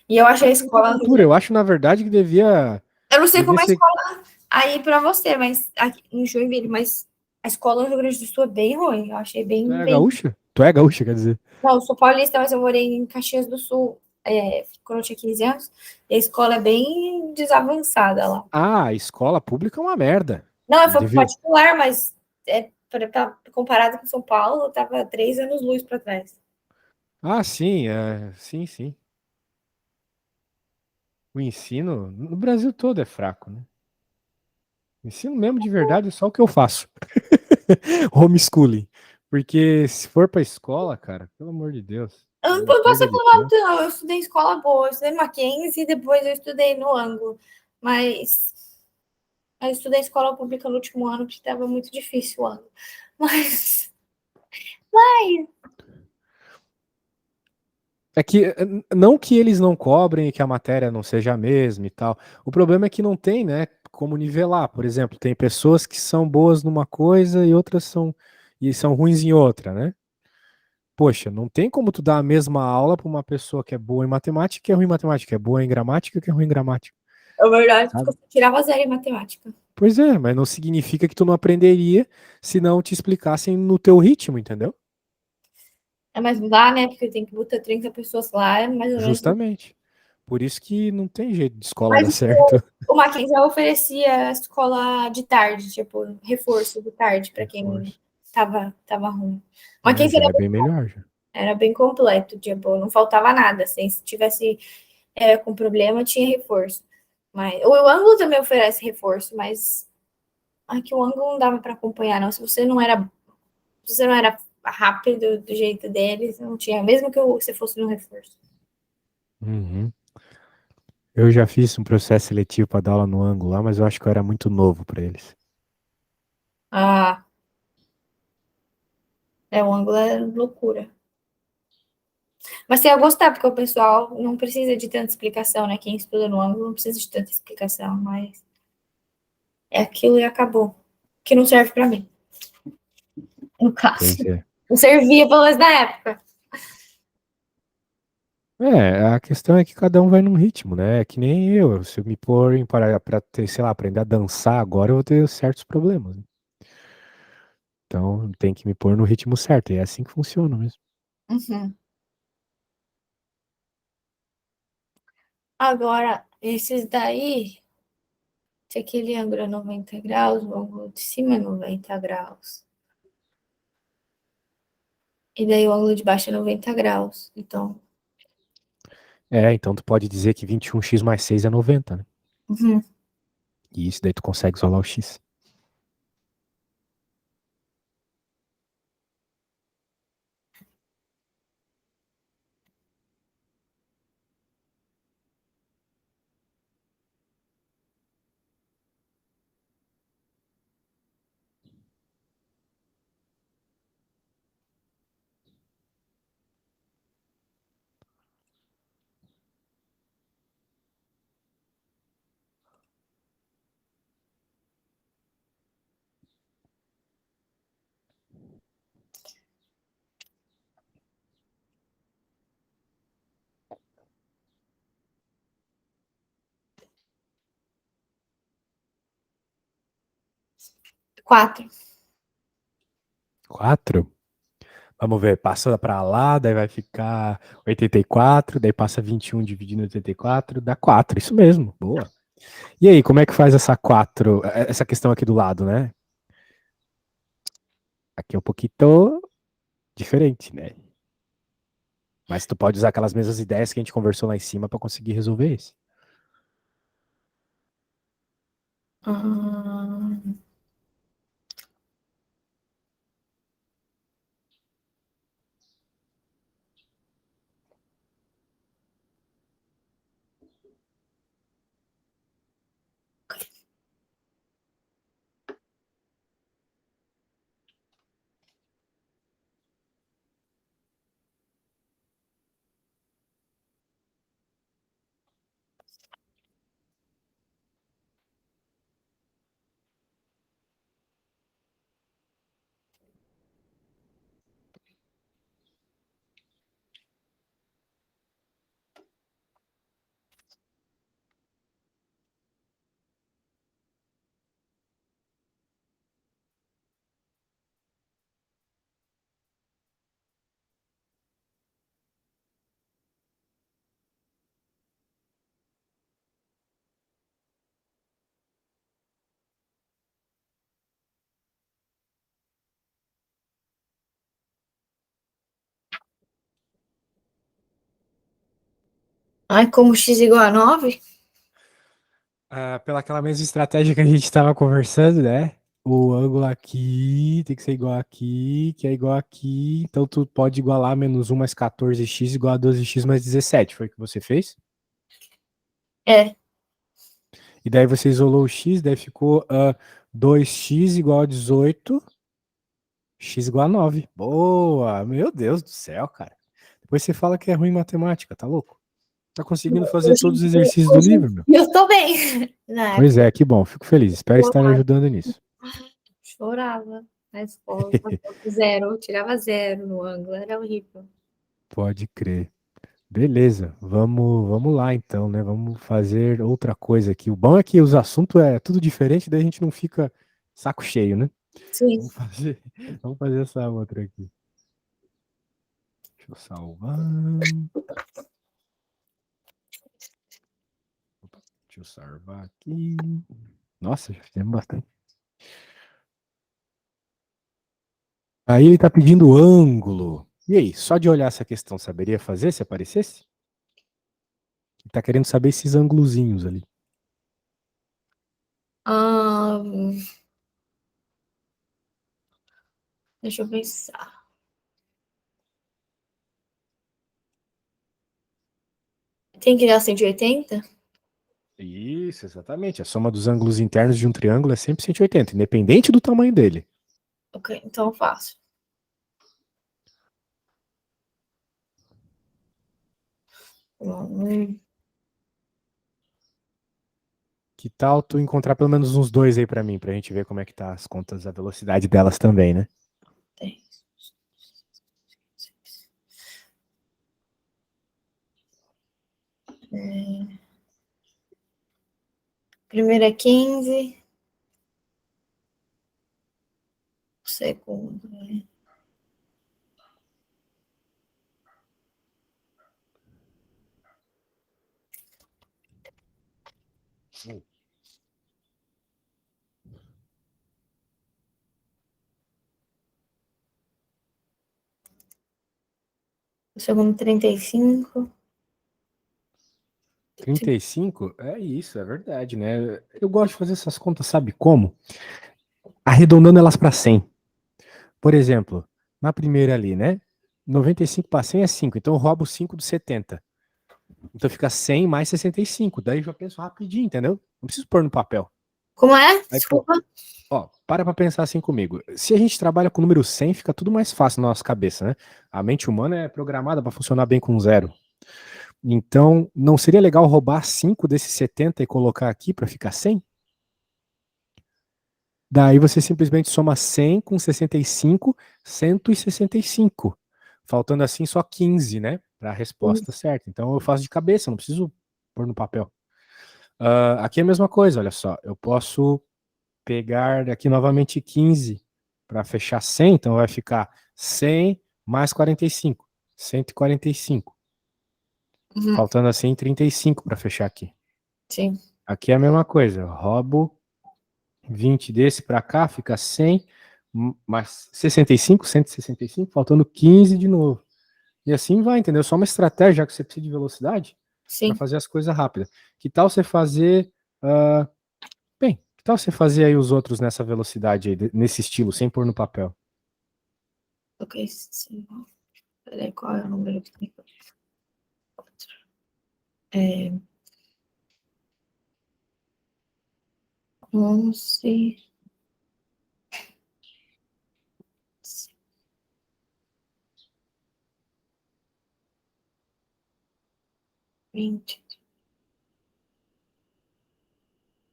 E eu achei a Muita escola. cultura. Eu acho, na verdade, que Eu não sei devia como é a ser. escola aí para você, mas aqui em Joinville, mas a escola no Rio Grande do Sul é bem ruim. Eu achei Tu bem, é bem. gaúcha? Tu é gaúcha, quer dizer. Não, eu sou paulista, mas eu morei em Caxias do Sul, quando eu tinha 15 anos. E a escola é bem desavançada lá. Ah, a escola pública é uma merda. Não, eu fui Devia... particular, mas comparado com São Paulo, eu tava 3 anos luz para trás. Ah, sim, sim, sim. O ensino no Brasil todo é fraco, né? O ensino mesmo de verdade é só o que eu faço. Homeschooling. Porque se for pra escola, cara, pelo amor de Deus, Eu é não uma posso perda de reclamar tempo. muito, não. Eu estudei em escola boa, eu estudei em Mackenzie e depois eu estudei no Ângulo. Mas eu estudei em escola pública no último ano, porque estava muito difícil o ano. Mas, É que não que eles não cobrem e que a matéria não seja a mesma e tal. O problema é que não tem, né, como nivelar. Por exemplo, tem pessoas que são boas numa coisa e são ruins em outra, né? Poxa, não tem como tu dar a mesma aula para uma pessoa que é boa em matemática e que é ruim em matemática, que é boa em gramática e que é ruim em gramática, é verdade, porque sabe? eu tirava zero em matemática. Pois é, mas não significa que tu não aprenderia se não te explicassem no teu ritmo, entendeu? Mas não dá, né? Porque tem que botar 30 pessoas lá, é mais ou menos. Justamente. Por isso que não tem jeito de escola Mas dar certo. o Mackenzie oferecia escola de tarde, tipo, reforço de tarde para quem Reforço. tava ruim. O É, Mackenzie já é bem melhor, já. era bem completo, tipo, não faltava nada. Assim, se tivesse com problema, tinha reforço. Mas o ângulo também oferece reforço, mas aqui o ângulo não dava para acompanhar, não. Se você não era rápido do jeito deles, não tinha, mesmo que você fosse no reforço. Uhum. Eu já fiz um processo seletivo para dar aula no ângulo lá, mas eu acho que eu era muito novo para eles. Ah, o ângulo é loucura. Mas você ia gostar, porque o pessoal não precisa de tanta explicação, né? Quem estuda no ângulo não precisa de tanta explicação, mas é aquilo e acabou. Que não serve para mim, no caso. Pois é. Não servia, pelo menos na época. É, a questão é que cada um vai num ritmo, né? É que nem eu. Se eu me pôr para ter, sei lá, aprender a dançar agora, eu vou ter certos problemas, né? Então tem que me pôr no ritmo certo. E é assim que funciona mesmo. Uhum. Agora, esses daí, se aquele ângulo é 90 graus, o ângulo de cima é 90 graus. E daí o ângulo de baixo é 90 graus. Então, É, então tu pode dizer que 21x mais 6 é 90, né? uhum. E isso daí tu consegue isolar o x. 4. 4? Vamos ver, passa para lá, daí vai ficar 84, daí passa 21 dividido em 84, dá 4, isso mesmo, boa. E aí, como é que faz essa 4, essa questão aqui do lado, né? Aqui é um pouquinho diferente, né? Mas tu pode usar aquelas mesmas ideias que a gente conversou lá em cima para conseguir resolver isso. Ai, como x igual a 9? Pela aquela mesma estratégia que a gente estava conversando, né? O ângulo aqui tem que ser igual aqui, que é igual aqui. Então tu pode igualar menos 1 mais 14x igual a 12x mais 17. Foi o que você fez? É. E daí você isolou o x, daí ficou 2x igual a 18, x igual a 9. Boa! Meu Deus do céu, cara. Depois você fala que é ruim em matemática, tá louco? Tá conseguindo fazer Hoje, todos os exercícios do hoje livro, meu. eu tô bem. Na Pois época é, que bom. Fico feliz. Espero eu estar ajudando nisso. chorava na escola, zero, eu tirava 0 no ângulo, era horrível. Pode crer. Beleza, vamos lá então, né? Vamos fazer outra coisa aqui. O bom é que os assuntos é tudo diferente, daí a gente não fica saco cheio, né? Sim. Vamos fazer, vamos fazer essa outra aqui. Deixa eu salvar. Opa, deixa eu salvar aqui. Nossa, já fizemos bastante. Aí ele tá pedindo ângulo. E aí, só de olhar essa questão, saberia fazer se aparecesse? Ele tá querendo saber esses ângulozinhos ali. Deixa eu pensar. Tem que dar 180? Isso, exatamente. A soma dos ângulos internos de um triângulo é sempre 180, independente do tamanho dele. Ok, então eu faço. Que tal tu encontrar pelo menos uns dois aí pra mim, pra gente ver como é que tá as contas, a velocidade delas também, né? Tem. Primeiro é 15. O segundo é 35. 35? É isso, é verdade, né? Eu gosto de fazer essas contas, sabe como? Arredondando elas pra 100. Por exemplo, na primeira ali, né? 95 para 100 é 5, então eu roubo 5 dos 70. Então fica 100 mais 65. Daí eu já penso rapidinho, entendeu? Não preciso pôr no papel. Como é? Aí, pô, Desculpa. ó, para pensar assim comigo. Se a gente trabalha com o número 100, fica tudo mais fácil na nossa cabeça, né? A mente humana é programada para funcionar bem com zero. Então, não seria legal roubar 5 desses 70 e colocar aqui para ficar 100? Daí você simplesmente soma 100 com 65, 165. Faltando assim só 15, né? Para a resposta certa. Então eu faço de cabeça, não preciso pôr no papel. Aqui é a mesma coisa, olha só. Eu posso pegar aqui novamente 15 para fechar 100, então vai ficar 100 mais 45, 145. Uhum. Faltando assim 35 para fechar aqui. Sim. Aqui é a mesma coisa, eu roubo 20 desse para cá, fica 100 mais 65, 165, faltando 15 de novo. E assim vai, entendeu? Só uma estratégia, já que você precisa de velocidade, para Sim. fazer as coisas rápidas. Que tal você fazer... bem, que tal você fazer aí os outros nessa velocidade aí, nesse estilo, sem pôr no papel? Ok, sim. Peraí, qual é o número que tem? É 11, 20,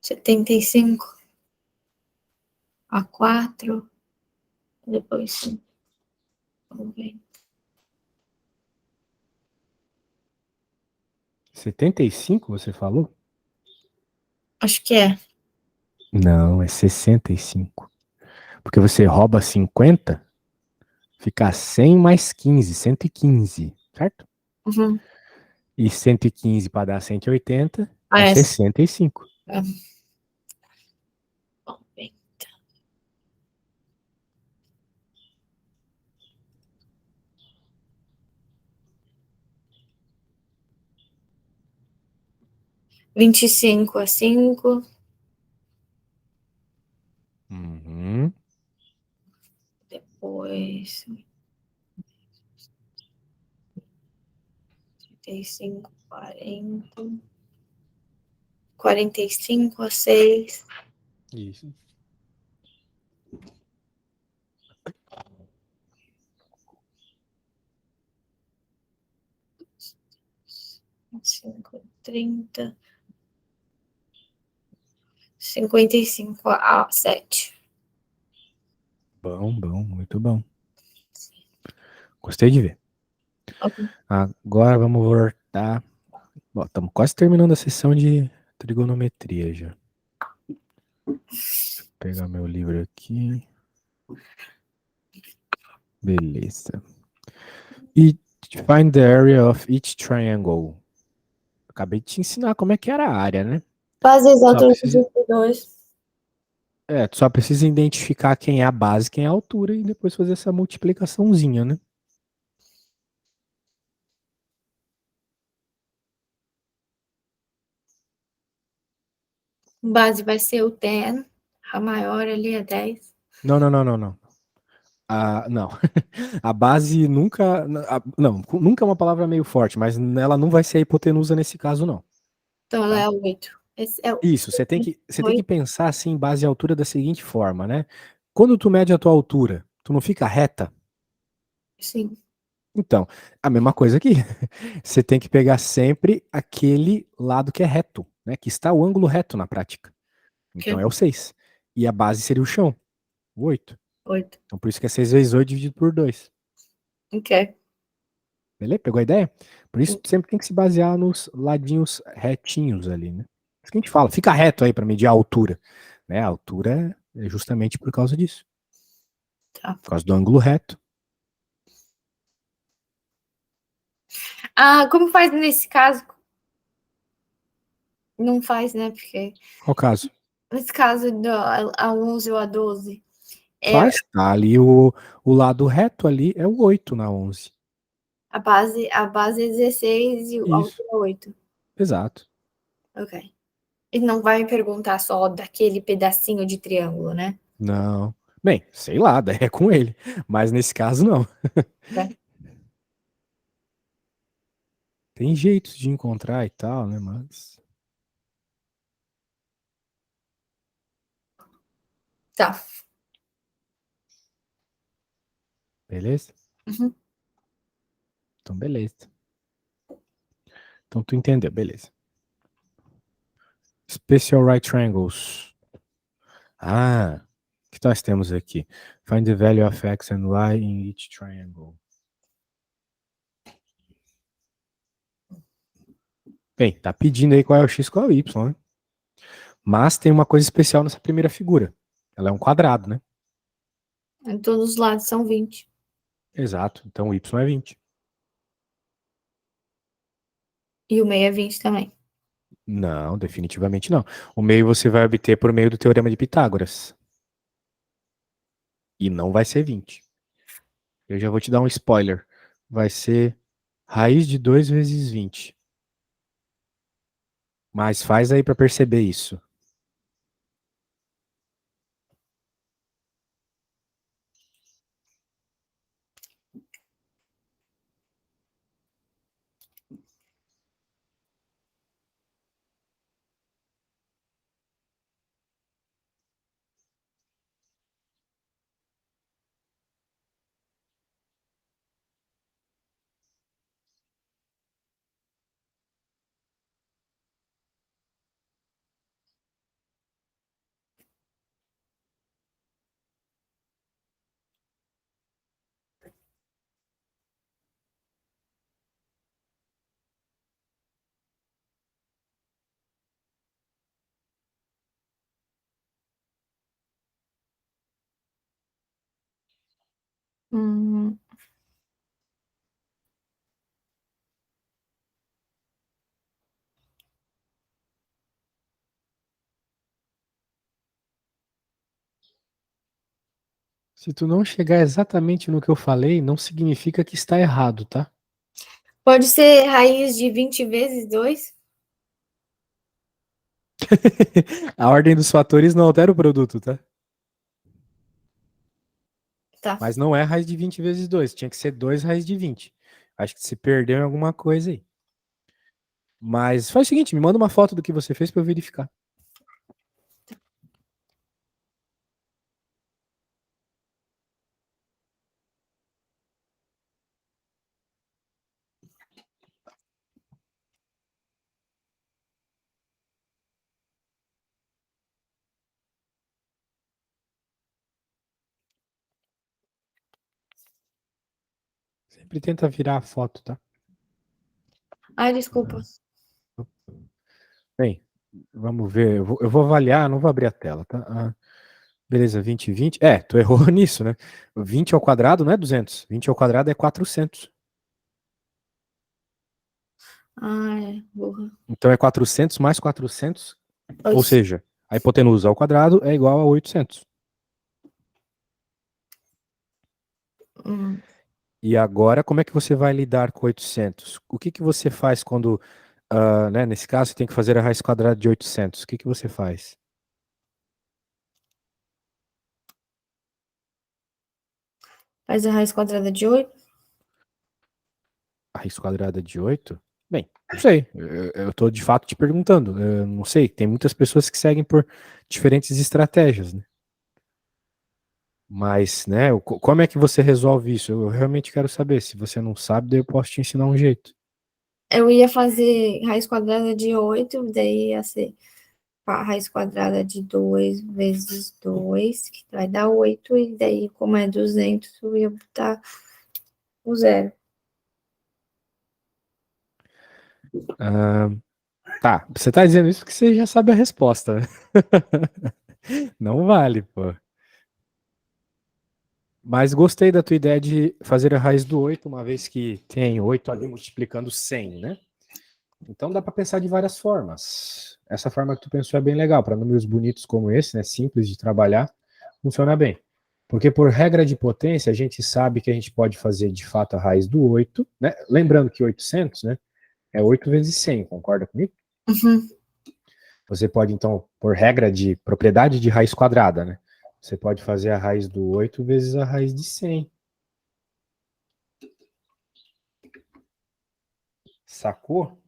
75, a 4, depois 90. 75, você falou? Acho que é. Não, é 65. Porque você rouba 50, fica 100 mais 15, 115, certo? Uhum. E 115 para dar 180 Ah, é é. 65. É. Bom, bem. 25 a 5, Uhum. depois 35, 40, 45 a 6, Isso. 25, 30, 55 a 7. Bom, bom, muito bom. Gostei de ver. Ok. Agora vamos voltar. Estamos quase terminando a sessão de trigonometria já. Deixa eu pegar meu livro aqui. Beleza. E find the area of each triangle. Acabei de te ensinar como é que era a área, né? Bases Só alturas precisa, de 2. tu só precisa identificar quem é a base, quem é a altura e depois fazer essa multiplicaçãozinha, né? Base vai ser o 10. A maior ali é 10. Não, não, não, não, não. Não. A base nunca. Não, nunca é uma palavra meio forte, mas ela não vai ser a hipotenusa nesse caso, não. Então ela Tá? é o 8. Esse é o Isso, você tem que 8. pensar assim, base e altura da seguinte forma, né? Quando tu mede a tua altura, tu não fica reta? Sim. Então, a mesma coisa aqui. Você tem que pegar sempre aquele lado que é reto, né? Que está o ângulo reto na prática. Então Ok. é o 6. E a base seria o chão, o 8. 8. Então por isso que é 6 vezes 8 dividido por 2. Ok. Beleza? Pegou a ideia? Por isso sempre tem que se basear nos ladinhos retinhos ali, né? Isso que a gente fala, fica reto aí para medir a altura. Né? A altura é justamente por causa disso. Tá. Por causa do ângulo reto. Ah, como faz nesse caso? Não faz, né? Porque Qual caso? nesse caso do a 11 ou a 12, é Faz, tá ali o lado reto ali é o 8 na 11. a base é 16 e a Isso, altura é 8. exato. Ok. Ele não vai me perguntar só daquele pedacinho de triângulo, né? Não. Bem, sei lá, daí é com ele. Mas nesse caso, não. Tá. Tem jeitos de encontrar e tal, né? Mas. Tá. Beleza? Uhum. Então, beleza. Então, tu entendeu, beleza. Special right triangles. O que nós temos aqui? Find the value of x and y in each triangle. Bem, tá pedindo aí qual é o x e qual é o y, né? Mas tem uma coisa especial nessa primeira figura. Ela é um quadrado, né? Em todos os lados são 20. Exato. Então o y é 20. E o meio é 20 também. Não, definitivamente não. O meio você vai obter por meio do teorema de Pitágoras. E não vai ser 20. Eu já vou te dar um spoiler. Vai ser raiz de 2 vezes 20. Mas faz aí para perceber isso. Hum, Se tu não chegar exatamente no que eu falei, não significa que está errado, tá? Pode ser raiz de 20 vezes 2? A ordem dos fatores não altera o produto, tá? Tá. Mas não é raiz de 20 vezes 2. Tinha que ser 2 raiz de 20. Acho que se perdeu em alguma coisa aí. Mas faz o seguinte, me manda uma foto do que você fez para eu verificar. Sempre tenta virar a foto, tá? Ai, desculpa. Bem, vamos ver. Eu vou avaliar, não vou abrir a tela, tá? Beleza, 20 e 20. É, tu errou nisso, né? 20 ao quadrado não é 200. 20 ao quadrado é 400. Ai, burra. Então é 400 mais 400, ou 8. seja, a hipotenusa ao quadrado é igual a 800. Hum. E agora, como é que você vai lidar com 800? O que que você faz quando, né, nesse caso, você tem que fazer a raiz quadrada de 800? O que que você faz? Faz a raiz quadrada de 8. A raiz quadrada de 8? Bem, não sei. Eu estou de fato te perguntando. Eu não sei. Tem muitas pessoas que seguem por diferentes estratégias, né? Mas, né, como é que você resolve isso? Eu realmente quero saber. Se você não sabe, daí eu posso te ensinar um jeito. Eu ia fazer raiz quadrada de 8, daí ia ser a raiz quadrada de 2 vezes 2, que vai dar 8, e daí, como é 200, eu ia botar o zero. Ah, tá, você tá dizendo isso porque você já sabe a resposta, né? Não vale, pô. Mas gostei da tua ideia de fazer a raiz do 8, uma vez que tem 8 ali multiplicando 100, né? Então dá para pensar de várias formas. Essa forma que tu pensou é bem legal. Para números bonitos como esse, né, simples de trabalhar, funciona bem. Porque por regra de potência, a gente sabe que a gente pode fazer de fato a raiz do 8, né? Lembrando que 800, né, é 8 vezes 100, concorda comigo? Uhum. Você pode, então, por regra de propriedade de raiz quadrada, né? Você pode fazer a raiz do 8 vezes a raiz de 100. Sacou?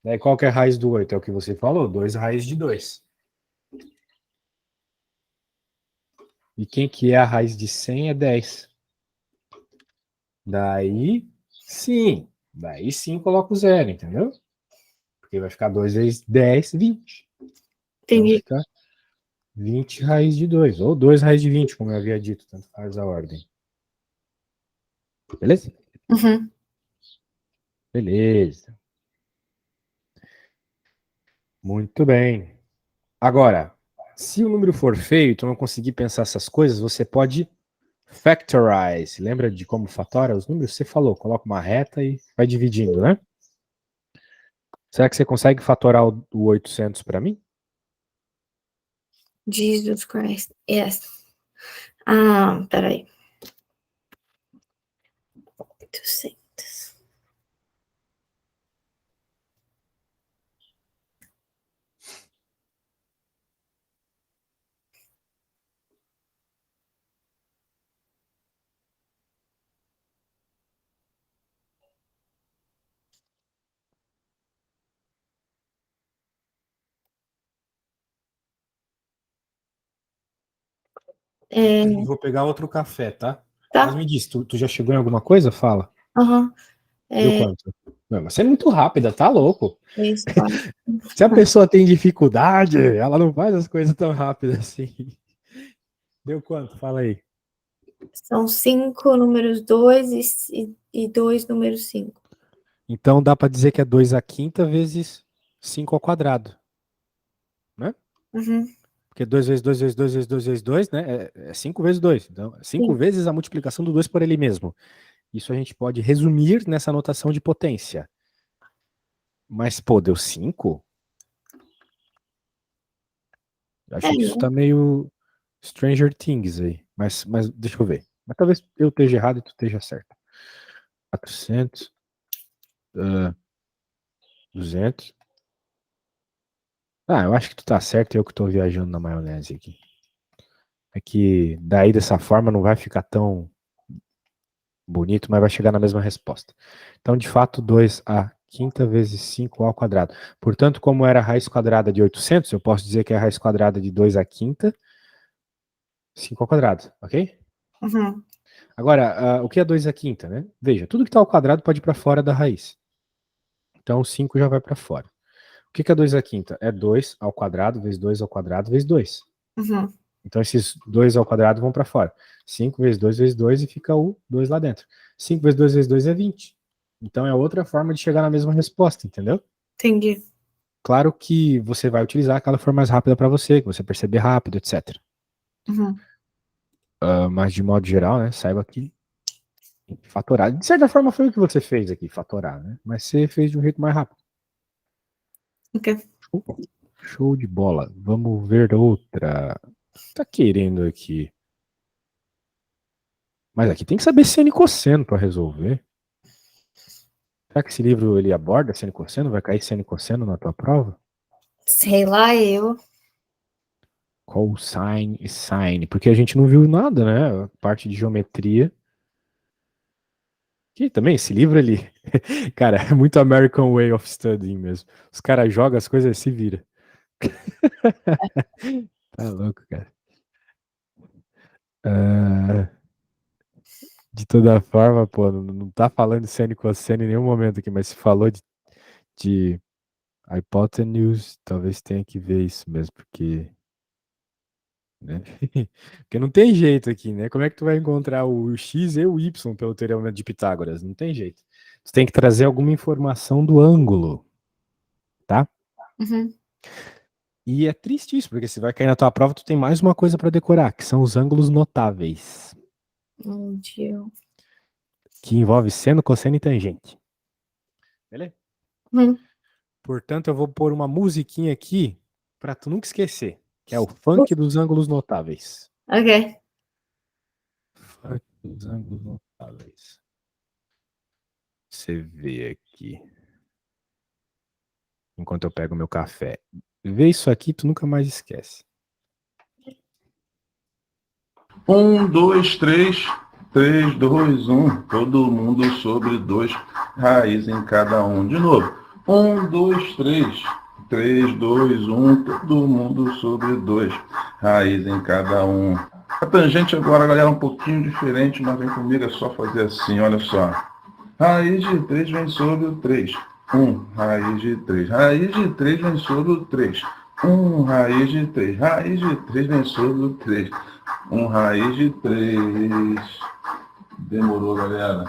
Daí qual que é a raiz do 8? É o que você falou, 2 raiz de 2. E quem que é a raiz de 100 é 10. Daí sim coloca o zero, entendeu? Porque vai ficar 2 vezes 10, 20. Então Entendi. fica 20 raiz de 2, ou 2 raiz de 20, como eu havia dito, tanto faz a ordem. Beleza? Uhum. Beleza. Muito bem. Agora, Se o número for feio e tu não conseguir pensar essas coisas, você pode factorize. Lembra de como fatora os números? Você falou, coloca uma reta e vai dividindo, né? Será que você consegue fatorar o 800 para mim? Jesus Christ. Yes. Peraí. 800. Vou pegar outro café, tá? Mas Tá. me diz, tu já chegou em alguma coisa? Fala. Aham. Deu quanto? Não, mas você é muito rápida, tá louco? 3, 4. Se a pessoa tem dificuldade, ela não faz as coisas tão rápidas assim. Deu quanto? Fala aí. São 5 números 2 e 2 números 5. Então dá para dizer que é 2 à quinta vezes 5 ao quadrado, né? Uhum. Porque 2 vezes 2 vezes 2 vezes 2 vezes 2, né? É 5 vezes 2. Então, 5 Sim. vezes a multiplicação do 2 por ele mesmo. Isso a gente pode resumir nessa notação de potência. Mas, pô, deu 5? Acho que isso Né? tá meio Stranger Things aí. Mas deixa eu ver. Mas talvez eu esteja errado e tu esteja certo. 400, 200. Eu acho que tu tá certo e eu que tô viajando na maionese aqui. É que daí dessa forma não vai ficar tão bonito, mas vai chegar na mesma resposta. Então, de fato, 2 a quinta vezes 5 ao quadrado. Portanto, como era a raiz quadrada de 800, eu posso dizer que é a raiz quadrada de 2 à quinta, 5 ao quadrado, ok? Uhum. Agora, o que é 2 à quinta, né? Veja, tudo que está ao quadrado pode ir para fora da raiz. Então, 5 já vai para fora. O que é 2 à quinta? É 2 ao quadrado vezes 2 ao quadrado vezes 2. Uhum. Então, esses 2 ao quadrado vão para fora. 5 vezes 2 vezes 2 e fica o 2 lá dentro. 5 vezes 2 vezes 2 é 20. Então, é outra forma de chegar na mesma resposta, entendeu? Entendi. Claro que você vai utilizar aquela forma mais rápida para você, que você perceber rápido, etc. Uhum. Mas, de modo geral, né, saiba que fatorar. De certa forma, foi o que você fez aqui, fatorar, né? Mas você fez de um jeito mais rápido. Ok. Show de bola. Vamos ver outra. Tá querendo aqui. Mas aqui tem que saber seno e cosseno para resolver. Será que esse livro ele aborda seno e cosseno? Vai cair seno e cosseno na tua prova? Sei lá, eu. Cosine e sine. Porque a gente não viu nada, né? A parte de geometria. Que também, esse livro ele. Cara, é muito American Way of Studying mesmo. Os caras jogam as coisas e se vira. Tá louco, cara. Ah, de toda forma, pô, não tá falando de seno e cosseno em nenhum momento aqui, mas se falou de hipotenuse, talvez tenha que ver isso mesmo, porque, né? Porque não tem jeito aqui, né? Como é que tu vai encontrar o x e o y pelo teorema de Pitágoras? Não tem jeito. Tu tem que trazer alguma informação do ângulo, tá? Uhum. E é triste isso, porque se vai cair na tua prova, tu tem mais uma coisa para decorar, que são os ângulos notáveis, Deus. que envolve seno, cosseno e tangente. Beleza? Uhum. Portanto, eu vou pôr uma musiquinha aqui para tu nunca esquecer, que é o funk dos ângulos notáveis. Ok. Funk dos ângulos notáveis. Você vê aqui, enquanto eu pego meu café. Vê isso aqui, tu nunca mais esquece. 1, 2, 3, 3, 2, 1. Todo mundo sobre 2, raiz em cada um. De novo. 1, 2, 3, 3, 2, 1. Todo mundo sobre 2, raiz em cada um. A tangente agora, galera, é um pouquinho diferente, mas vem comigo, é só fazer assim, olha só. Raiz de 3 vem sobre o 3. 1, raiz de 3. Raiz de 3 vem sobre o 3. 1, raiz de 3. Raiz de 3 vem sobre o 3. Raiz de 3. Demorou, galera.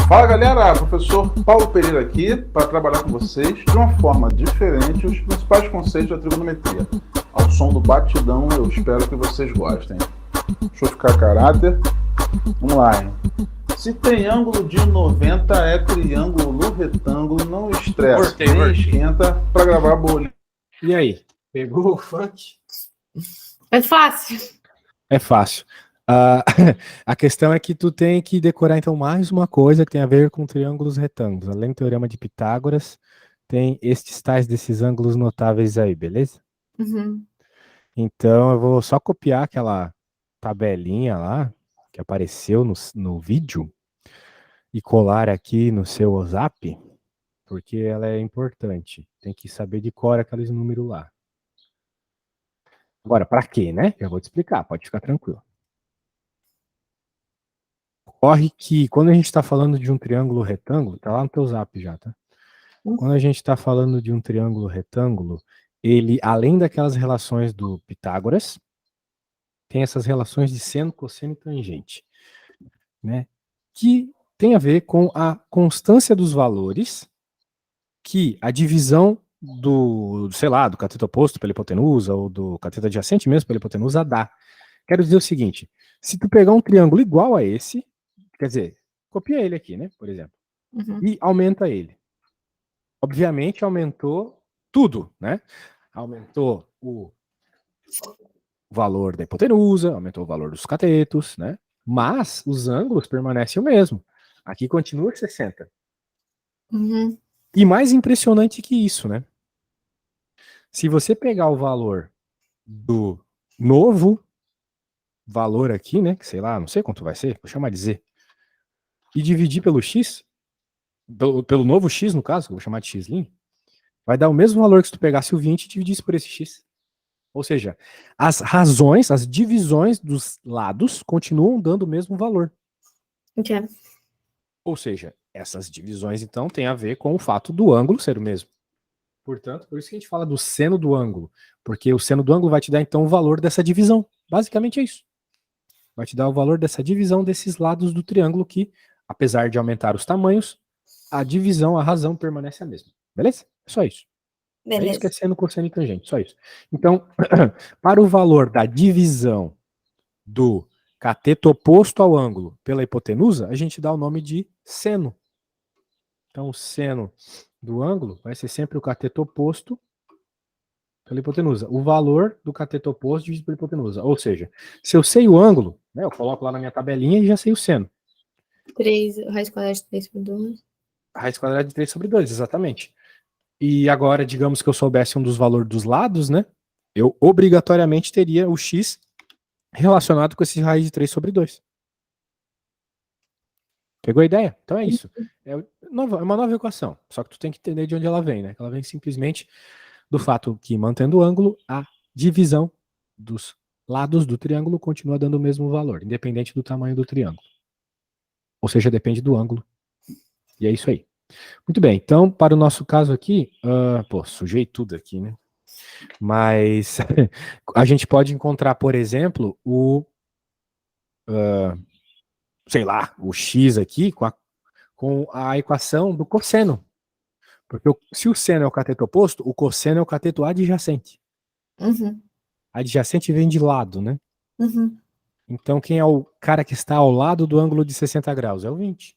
Fala galera, professor Paulo Pereira aqui para trabalhar com vocês de uma forma diferente os principais conceitos da trigonometria. Ao som do batidão, eu espero que vocês gostem. Deixa eu ficar a caráter. Vamos lá, hein? Se tem ângulo de 90 é triângulo retângulo, não estressa, nem esquenta para gravar bolinha. E aí? Pegou o funk? É fácil. É fácil. A questão é que tu tem que decorar, então, mais uma coisa que tem a ver com triângulos retângulos. Além do teorema de Pitágoras, tem estes tais desses ângulos notáveis aí, beleza? Uhum. Então, eu vou só copiar aquela tabelinha lá, que apareceu no vídeo, e colar aqui no seu WhatsApp, porque ela é importante. Tem que saber de cor aqueles números lá. Agora, para quê, né? Eu vou te explicar, pode ficar tranquilo. Ocorre que quando a gente está falando de um triângulo retângulo, tá lá no teu zap já, tá? Quando a gente está falando de um triângulo retângulo, ele, além daquelas relações do Pitágoras, tem essas relações de seno, cosseno e tangente, né? Que tem a ver com a constância dos valores que a divisão do, sei lá, do cateto oposto pela hipotenusa ou do cateto adjacente mesmo pela hipotenusa dá. Quero dizer o seguinte, se tu pegar um triângulo igual a esse, quer dizer, copia ele aqui, né, por exemplo, e aumenta ele. Obviamente aumentou tudo, né? Aumentou o valor da hipotenusa, aumentou o valor dos catetos, né? Mas os ângulos permanecem o mesmo. Aqui continua 60. Uhum. E mais impressionante que isso, né? Se você pegar o valor do novo valor aqui, né? Que sei lá, não sei quanto vai ser, vou chamar de Z, e dividir pelo X, pelo novo X, no caso, que eu vou chamar de X', vai dar o mesmo valor que se tu pegasse o 20 e dividisse por esse X. Ou seja, as razões, as divisões dos lados continuam dando o mesmo valor. Okay. Ou seja, essas divisões, então, têm a ver com o fato do ângulo ser o mesmo. Portanto, por isso que a gente fala do seno do ângulo, porque o seno do ângulo vai te dar, então, o valor dessa divisão. Basicamente é isso. Vai te dar o valor dessa divisão desses lados do triângulo que, apesar de aumentar os tamanhos, a divisão, a razão permanece a mesma. Beleza? É só isso. Beleza. É isso que é seno, cosseno e tangente, só isso. Então, para o valor da divisão do cateto oposto ao ângulo pela hipotenusa, a gente dá o nome de seno. Então, o seno do ângulo vai ser sempre o cateto oposto pela hipotenusa. O valor do cateto oposto dividido pela hipotenusa. Ou seja, se eu sei o ângulo, né, eu coloco lá na minha tabelinha e já sei o seno. 3, raiz quadrada de 3 por 2. Raiz quadrada de 3 sobre 2, exatamente. E agora, digamos que eu soubesse um dos valores dos lados, né? Eu obrigatoriamente teria o x relacionado com esse raiz de 3 sobre 2. Pegou a ideia? Então é isso. É uma nova equação, só que tu tem que entender de onde ela vem, né? Ela vem simplesmente do fato que, mantendo o ângulo, a divisão dos lados do triângulo continua dando o mesmo valor, independente do tamanho do triângulo. Ou seja, depende do ângulo. E é isso aí. Muito bem, então, para o nosso caso aqui, sujei tudo aqui, né? Mas a gente pode encontrar, por exemplo, sei lá, o x aqui com a equação do cosseno. Porque se o seno é o cateto oposto, o cosseno é o cateto adjacente. Uhum. Adjacente vem de lado, né? Uhum. Então, quem é o cara que está ao lado do ângulo de 60 graus? É o 20.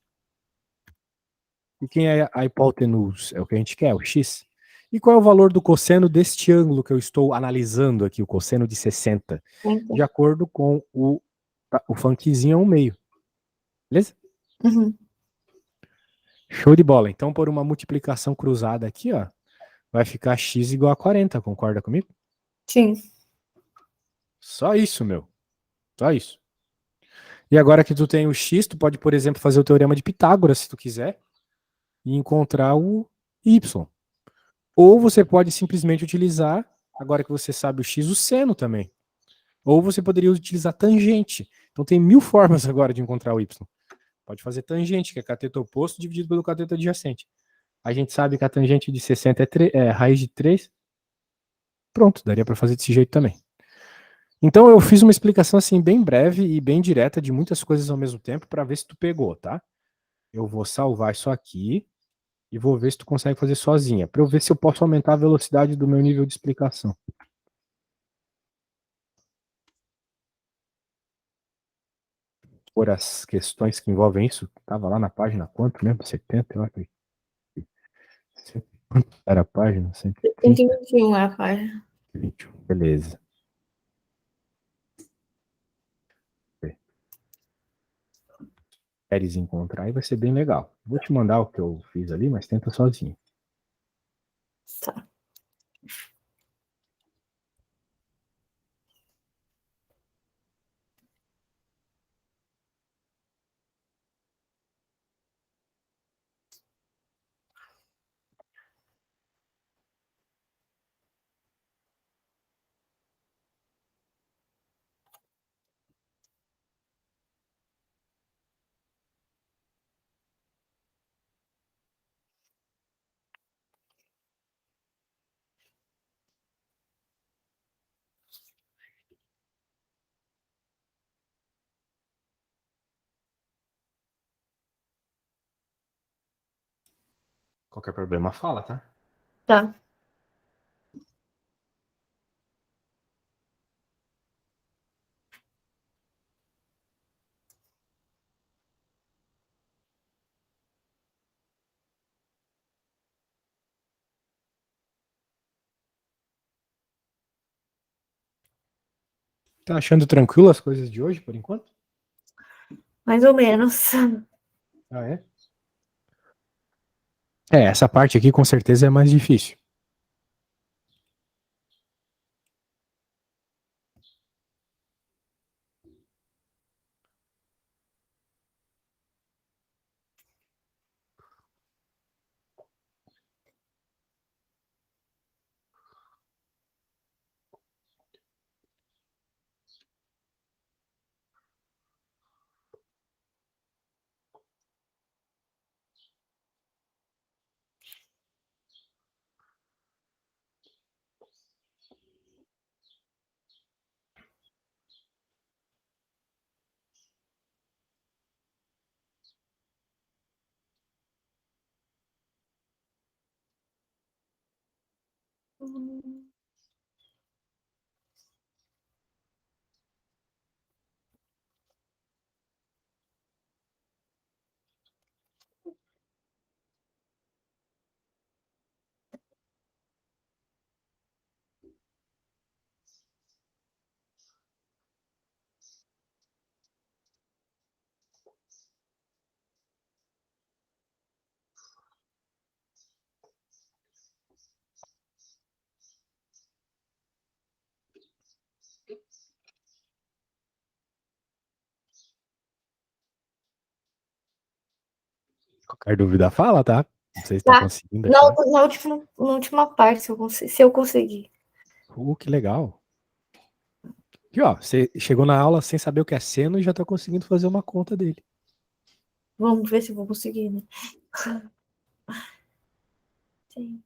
E quem é a hipotenusa? É o que a gente quer, o x. E qual é o valor do cosseno deste ângulo que eu estou analisando aqui, o cosseno de 60? De acordo com o funkzinho ao meio. Beleza? Uhum. Show de bola. Então, por uma multiplicação cruzada aqui, ó, vai ficar x igual a 40. Concorda comigo? Sim. Só isso, meu. Só isso. E agora que tu tem o x, tu pode, por exemplo, fazer o teorema de Pitágoras, se tu quiser, e encontrar o y. Ou você pode simplesmente utilizar, agora que você sabe o x, o seno também. Ou você poderia utilizar tangente. Então tem 1000 formas agora de encontrar o y. Pode fazer tangente, que é cateto oposto dividido pelo cateto adjacente. A gente sabe que a tangente de 60 é raiz de 3. Pronto, daria para fazer desse jeito também. Então eu fiz uma explicação assim bem breve e bem direta de muitas coisas ao mesmo tempo para ver se tu pegou, tá? eu vou salvar isso aqui e vou ver se tu consegue fazer sozinha, para eu ver se eu posso aumentar a velocidade do meu nível de explicação. Por as questões que envolvem isso, estava lá na página quanto mesmo? 70, eu acho. Quanto era a página? 130, 121 é a página. 21. Beleza. Queres encontrar e vai ser bem legal. Vou te mandar o que eu fiz ali, mas tenta sozinho. Tá. Qualquer problema, fala, tá? Tá. Tá achando tranquilo as coisas de hoje, por enquanto? Mais ou menos. Ah, é? É, essa parte aqui com certeza é mais difícil. Qualquer dúvida, fala, tá? Não sei se tá Tá. conseguindo Na, achar. na última parte, se eu conseguir. Que legal. E ó, você chegou na aula sem saber o que é seno e já tá conseguindo fazer uma conta dele. Vamos ver se eu vou conseguir, né? Sim.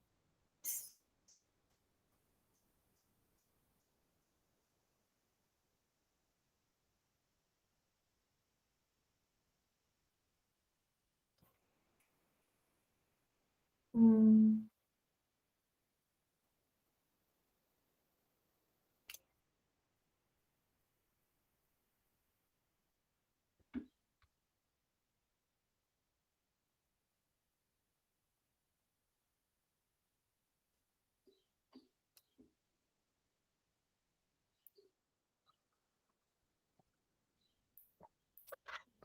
Hum.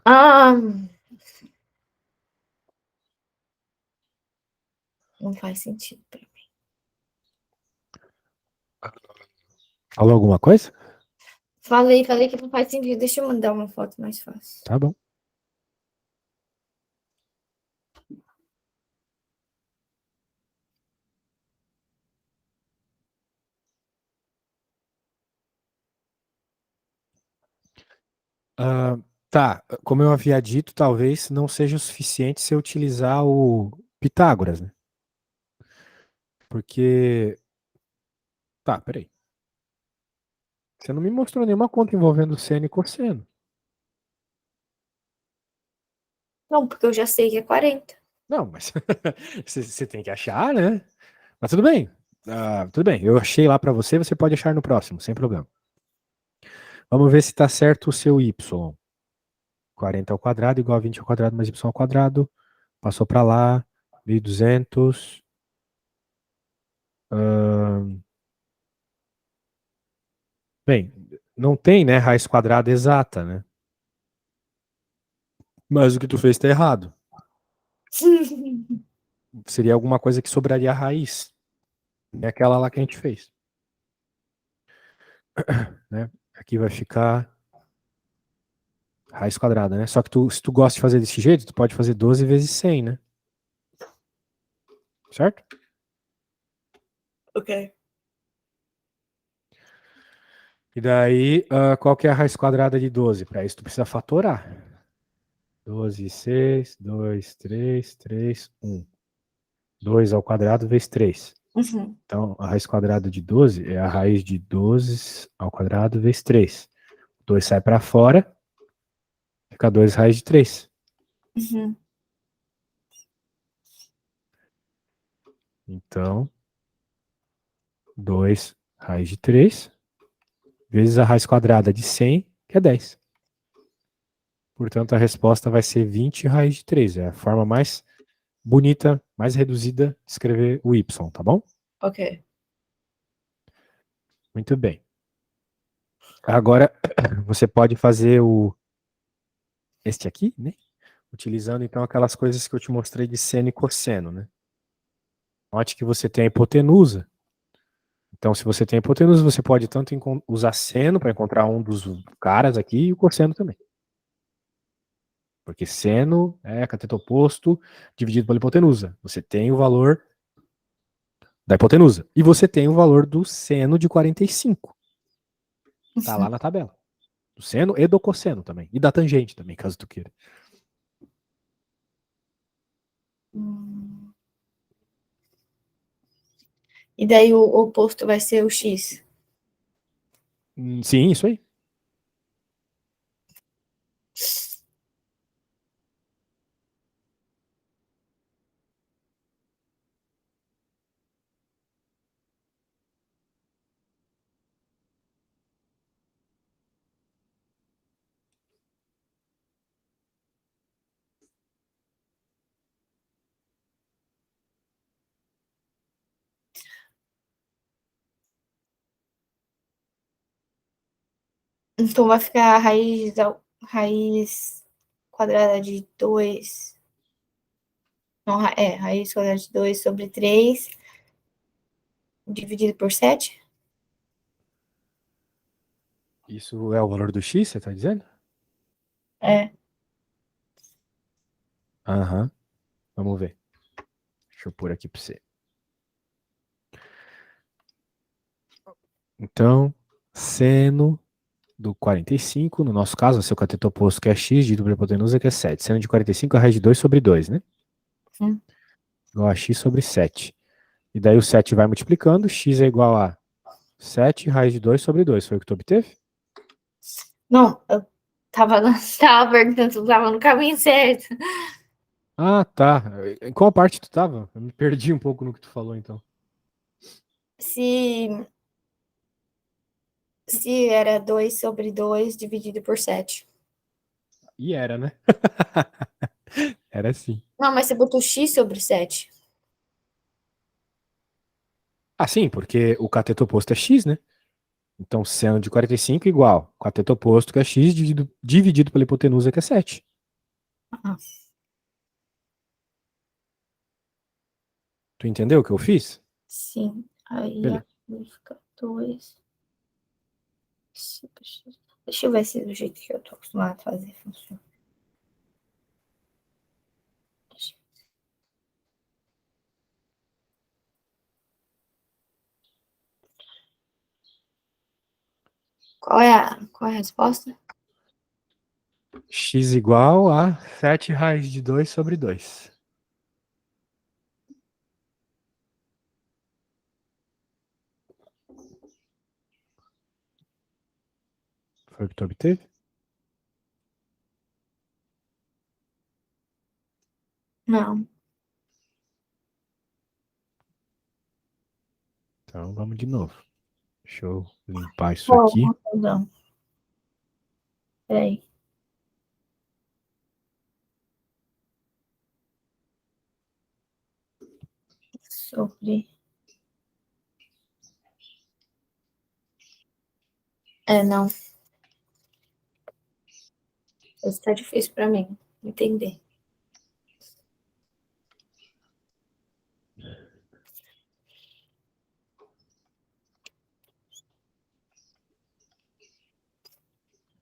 Ah, não faz sentido. Falou alguma coisa? Falei que não faz sentido. Deixa eu mandar uma foto mais fácil. Tá bom. Ah, tá, como eu havia dito, talvez não seja o suficiente se eu utilizar o Pitágoras, né? Porque. Tá, peraí. Você não me mostrou nenhuma conta envolvendo seno e cosseno. Não, porque eu já sei que é 40. Não, mas você tem que achar, né? Mas tudo bem. Tudo bem. Eu achei lá pra você, você pode achar no próximo, sem problema. Vamos ver se tá certo o seu y. 40 ao quadrado igual a 20 ao quadrado mais y ao quadrado. Passou pra lá. 1.200. Bem, não tem, né, raiz quadrada exata, né? Mas o que tu fez tá errado. Seria alguma coisa que sobraria a raiz. É aquela lá que a gente fez. Né? Aqui vai ficar raiz quadrada, né? Só que se tu gosta de fazer desse jeito, tu pode fazer 12 vezes 100, né? Certo? Ok. E daí, qual que é a raiz quadrada de 12? Para isso tu precisa fatorar. 12, 6, 2, 3, 3, 1. 2 ao quadrado vezes 3. Uhum. Então, a raiz quadrada de 12 é a raiz de 12 ao quadrado vezes 3. 2 sai para fora, fica 2 raiz de 3. Uhum. Então, 2 raiz de 3 vezes a raiz quadrada de 100, que é 10. Portanto, a resposta vai ser 20 raiz de 3. É a forma mais bonita, mais reduzida de escrever o y, tá bom? Ok. Muito bem. Agora, você pode fazer este aqui, né? Utilizando, então, aquelas coisas que eu te mostrei de seno e cosseno, né? Note que você tem a hipotenusa. Então, se você tem a hipotenusa, você pode tanto usar seno para encontrar um dos caras aqui e o cosseno também. Porque seno é cateto oposto dividido pela hipotenusa. Você tem o valor da hipotenusa. E você tem o valor do seno de 45. Tá lá na tabela. Do seno e do cosseno também. E da tangente também, caso tu queira. Hum. E daí o oposto vai ser o X. Sim, isso aí. Então vai ficar a raiz quadrada de 2. Não, raiz quadrada de 2 sobre 3 dividido por 7. Isso é o valor do x, você tá dizendo? É. Aham. Vamos ver. Deixa eu pôr aqui para você. Então, seno do 45, no nosso caso, o seu cateto oposto que é x, dividido pela hipotenusa que é 7. Seno de 45 é a raiz de 2 sobre 2, né? Sim. Igual a x sobre 7. E daí o 7 vai multiplicando, x é igual a 7 raiz de 2 sobre 2. Foi o que tu obteve? Não, eu tava perguntando se eu tava no caminho certo. Ah, tá. Em qual parte tu tava? Eu me perdi um pouco no que tu falou, então. Se, se era 2 sobre 2 dividido por 7. E era, né? Era sim. Não, mas você botou x sobre 7. Ah, sim, porque o cateto oposto é x, né? Então, seno de 45 igual cateto oposto, que é x, dividido pela hipotenusa, que é 7. Ah, Tu entendeu o que eu fiz? sim. Aí Beleza. fica 2 sobre x. Deixa eu ver se do jeito que eu tô acostumada a fazer funciona. Qual é a resposta? X igual a 7 raiz de 2 sobre 2. Foi o que tu obteve? Não. Então vamos de novo. Deixa eu limpar isso aqui. Não. Peraí. Sobre. Não. Isso tá difícil pra mim entender.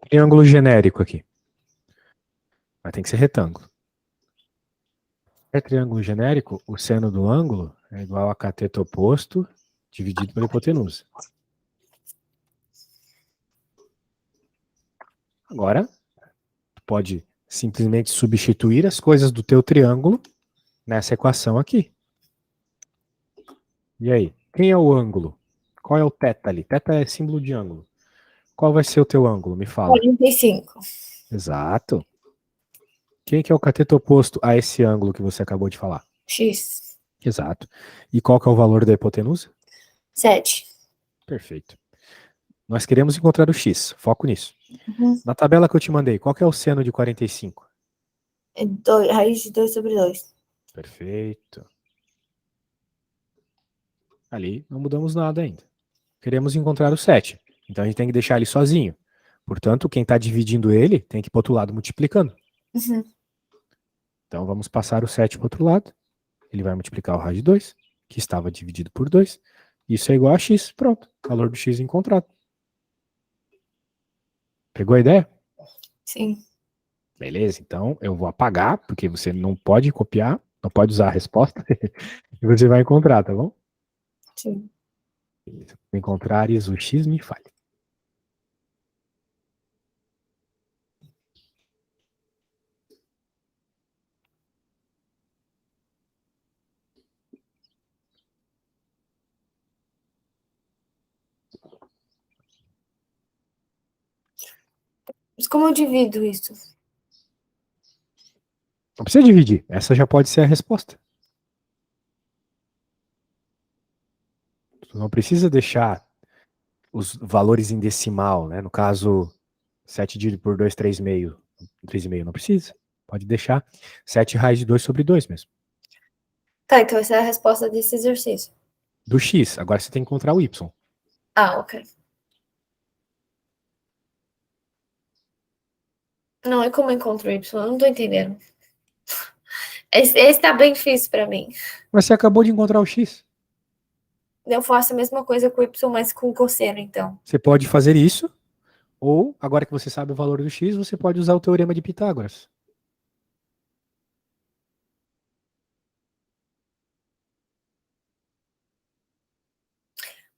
Triângulo genérico aqui. Mas tem que ser retângulo. É triângulo genérico, o seno do ângulo é igual a cateto oposto dividido pela hipotenusa. Agora, tu pode simplesmente substituir as coisas do teu triângulo nessa equação aqui. E aí? Quem é o ângulo? Qual é o θ ali? θ é símbolo de ângulo. Qual vai ser o teu ângulo? Me fala. 45. Exato. Quem que é o cateto oposto a esse ângulo que você acabou de falar? X. Exato. E qual que é o valor da hipotenusa? 7. Perfeito. Nós queremos encontrar o x. Foco nisso. Uhum. Na tabela que eu te mandei, qual que é o seno de 45? Raiz de 2 sobre 2. Perfeito. Ali não mudamos nada ainda. Queremos encontrar o 7. Então a gente tem que deixar ele sozinho. Portanto, quem está dividindo ele tem que ir para o outro lado multiplicando. Uhum. Então vamos passar o 7 para o outro lado. Ele vai multiplicar o raiz de 2, que estava dividido por 2. Isso é igual a x. Pronto. Valor do x encontrado. Pegou a ideia? Sim. Beleza, então eu vou apagar, porque você não pode copiar, não pode usar a resposta. E você vai encontrar, tá bom? Sim. Se encontrares o x, me fale. Mas como eu divido isso? Não precisa dividir. Essa já pode ser a resposta. Tu não precisa deixar os valores em decimal, né? No caso, 7 dividido por 2, 3,5. 3,5 não precisa. Pode deixar 7 raiz de 2 sobre 2 mesmo. Tá, então essa é a resposta desse exercício. Do x. Agora você tem que encontrar o y. Ah, ok. Não, é como eu encontro o Y? Eu não tô entendendo. Esse tá bem difícil pra mim. Mas você acabou de encontrar o x. Eu faço a mesma coisa com o Y, mas com cosseno, então. Você pode fazer isso, ou, agora que você sabe o valor do x, você pode usar o teorema de Pitágoras.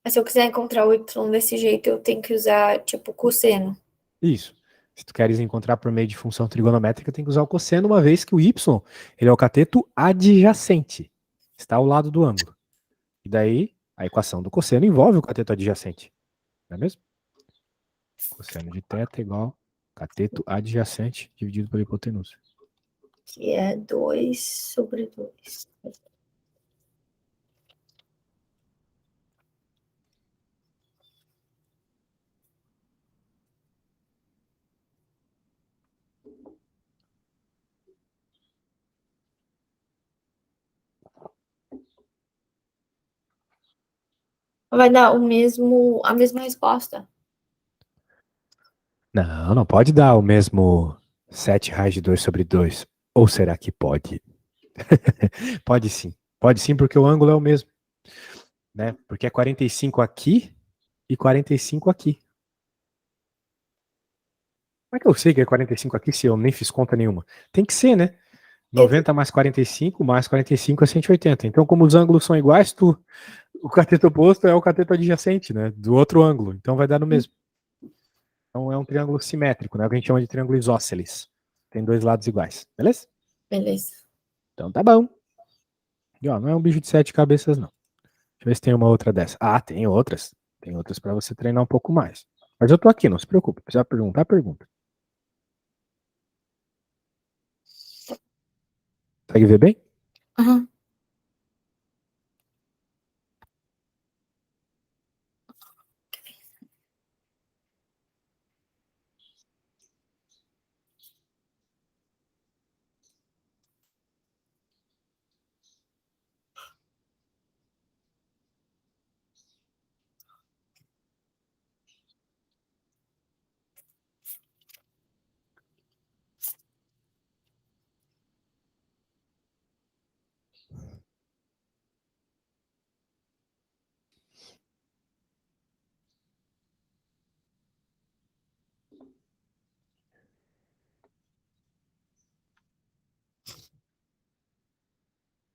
Mas se eu quiser encontrar o Y desse jeito, eu tenho que usar, tipo, cosseno. Isso. Se tu queres encontrar por meio de função trigonométrica, tem que usar o cosseno, uma vez que o y ele é o cateto adjacente. Está ao lado do ângulo. E daí, a equação do cosseno envolve o cateto adjacente. Não é mesmo? Cosseno de θ igual cateto adjacente dividido pela hipotenusa. Que é 2 sobre 2. Vai dar a mesma resposta. Não, não pode dar o mesmo 7 raiz de 2 sobre 2. Ou será que pode? Pode sim. Pode sim, porque o ângulo é o mesmo. Né? Porque é 45 aqui e 45 aqui. Como é que eu sei que é 45 aqui se eu nem fiz conta nenhuma? Tem que ser, né? 90 mais 45 é 180. Então, como os ângulos são iguais, o cateto oposto é o cateto adjacente, né? Do outro ângulo. Então vai dar no mesmo. Então é um triângulo simétrico, né? O que a gente chama de triângulo isósceles. Tem dois lados iguais, beleza? Beleza. Então tá bom. E, ó, não é um bicho de 7 cabeças, não. Deixa eu ver se tem uma outra dessa. Ah, tem outras. Tem outras para você treinar um pouco mais. Mas eu tô aqui, não se preocupe. Precisa perguntar, pergunta. Consegue ver bem? Aham.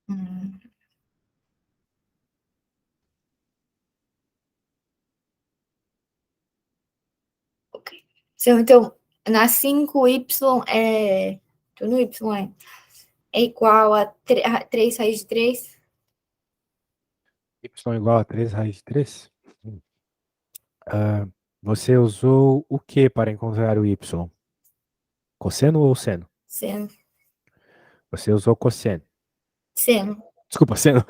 Hum, ok. Então, na 5y é. Tô no y, é igual a 3 raiz de 3? Y igual a 3 raiz de 3? Você usou o que para encontrar o Y? Cosseno ou seno? Seno. Você usou cosseno. Seno. Desculpa, seno.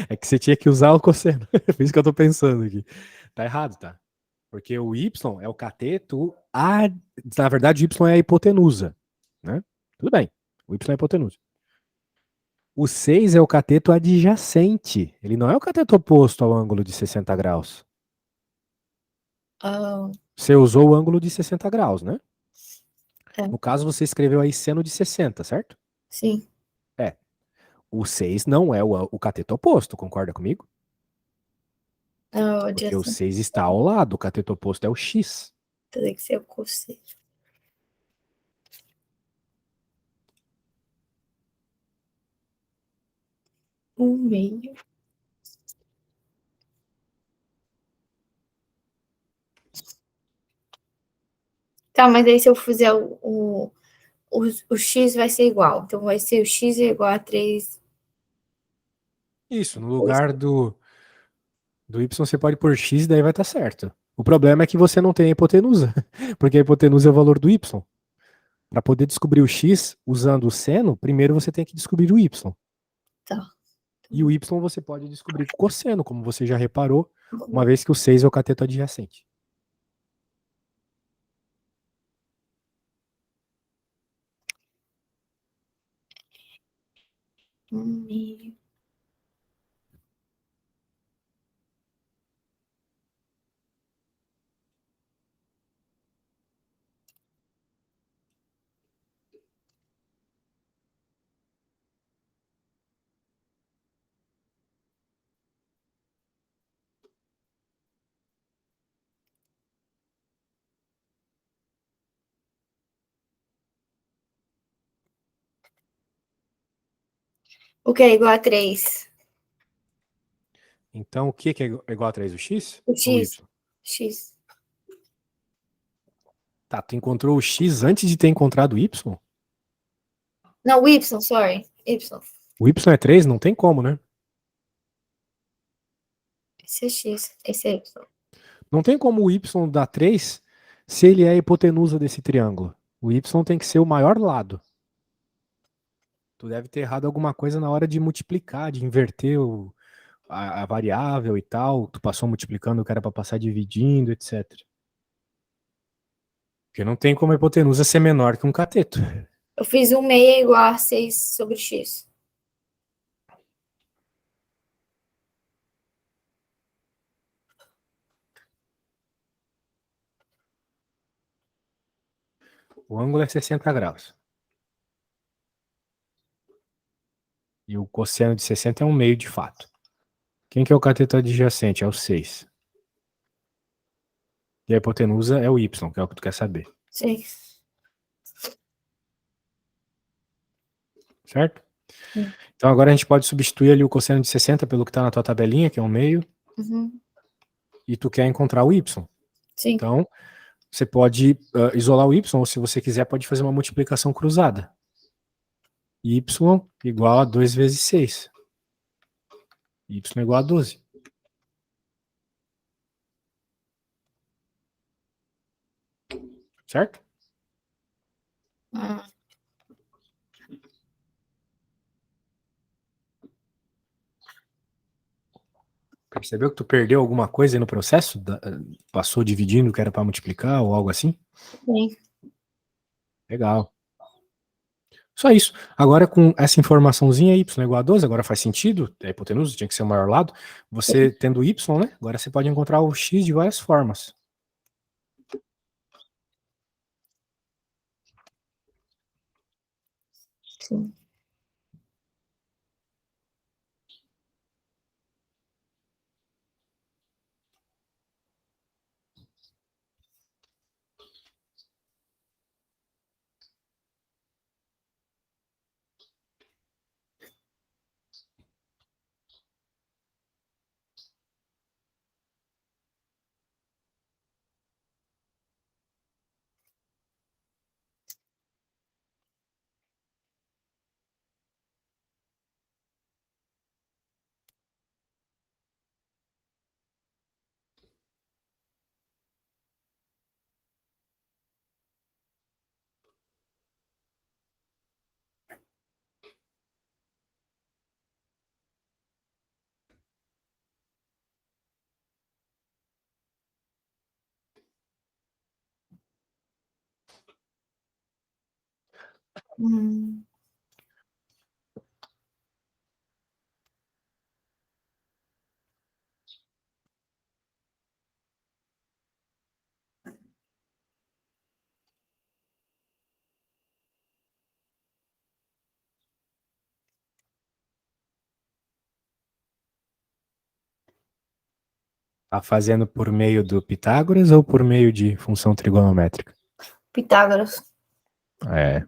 É que você tinha que usar o cosseno. É por isso que eu tô pensando aqui. Tá errado, tá? Porque o Y é o cateto. Na verdade, o Y é a hipotenusa. Né? Tudo bem. O Y é a hipotenusa. O 6 é o cateto adjacente. Ele não é o cateto oposto ao ângulo de 60 graus. Ah, Você usou o ângulo de 60 graus, né? é. No caso, você escreveu aí seno de 60, certo? Sim. É. O 6 não é o cateto oposto, concorda comigo? Ah, Porque o adjacente. 6 está ao lado, o cateto oposto é o x. Teria que ser o cosseno. 1/2. Tá, mas aí se eu fizer o x vai ser igual. Então vai ser o x é igual a 3. Isso, no lugar do y você pode pôr x e daí vai estar certo. O problema é que você não tem a hipotenusa, porque a hipotenusa é o valor do y. Para poder descobrir o x usando o seno, primeiro você tem que descobrir o y. Tá. E o y você pode descobrir com cosseno, como você já reparou, uma vez que o 6 é o cateto adjacente. E- O que é igual a 3? Então, o que é igual a 3? O x O ou o x. y? X. Tá, tu encontrou o x antes de ter encontrado o y? Não, o y, sorry. Y. O y é 3? Não tem como, né? Esse é x. Esse é y. Não tem como o y dar 3 se ele é a hipotenusa desse triângulo. O y tem que ser o maior lado. Tu deve ter errado alguma coisa na hora de multiplicar, de inverter a variável e tal. Tu passou multiplicando o que era para passar dividindo, etc. Porque não tem como a hipotenusa ser menor que um cateto. Eu fiz 1/6 igual a 6 sobre x. O ângulo é 60 graus. E o cosseno de 60 é 1/2 de fato. Quem que é o cateto adjacente? É o 6. E a hipotenusa é o y, que é o que tu quer saber. Sim. Certo? Sim. Então agora a gente pode substituir ali o cosseno de 60 pelo que está na tua tabelinha, que é 1/2, Uhum. e tu quer encontrar o y. Sim. Então, você pode isolar o y, ou se você quiser, pode fazer uma multiplicação cruzada. Y igual a 2 vezes 6. Y igual a 12. Certo? Ah, Percebeu que tu perdeu alguma coisa aí no processo? Passou dividindo o que era para multiplicar ou algo assim? Sim. Legal. Só isso. Agora, com essa informaçãozinha, y é igual a 12, agora faz sentido, a hipotenusa tinha que ser o maior lado. Você tendo y, né? Agora você pode encontrar o x de várias formas. Sim. Hum. Tá fazendo por meio do Pitágoras ou por meio de função trigonométrica? Pitágoras. É.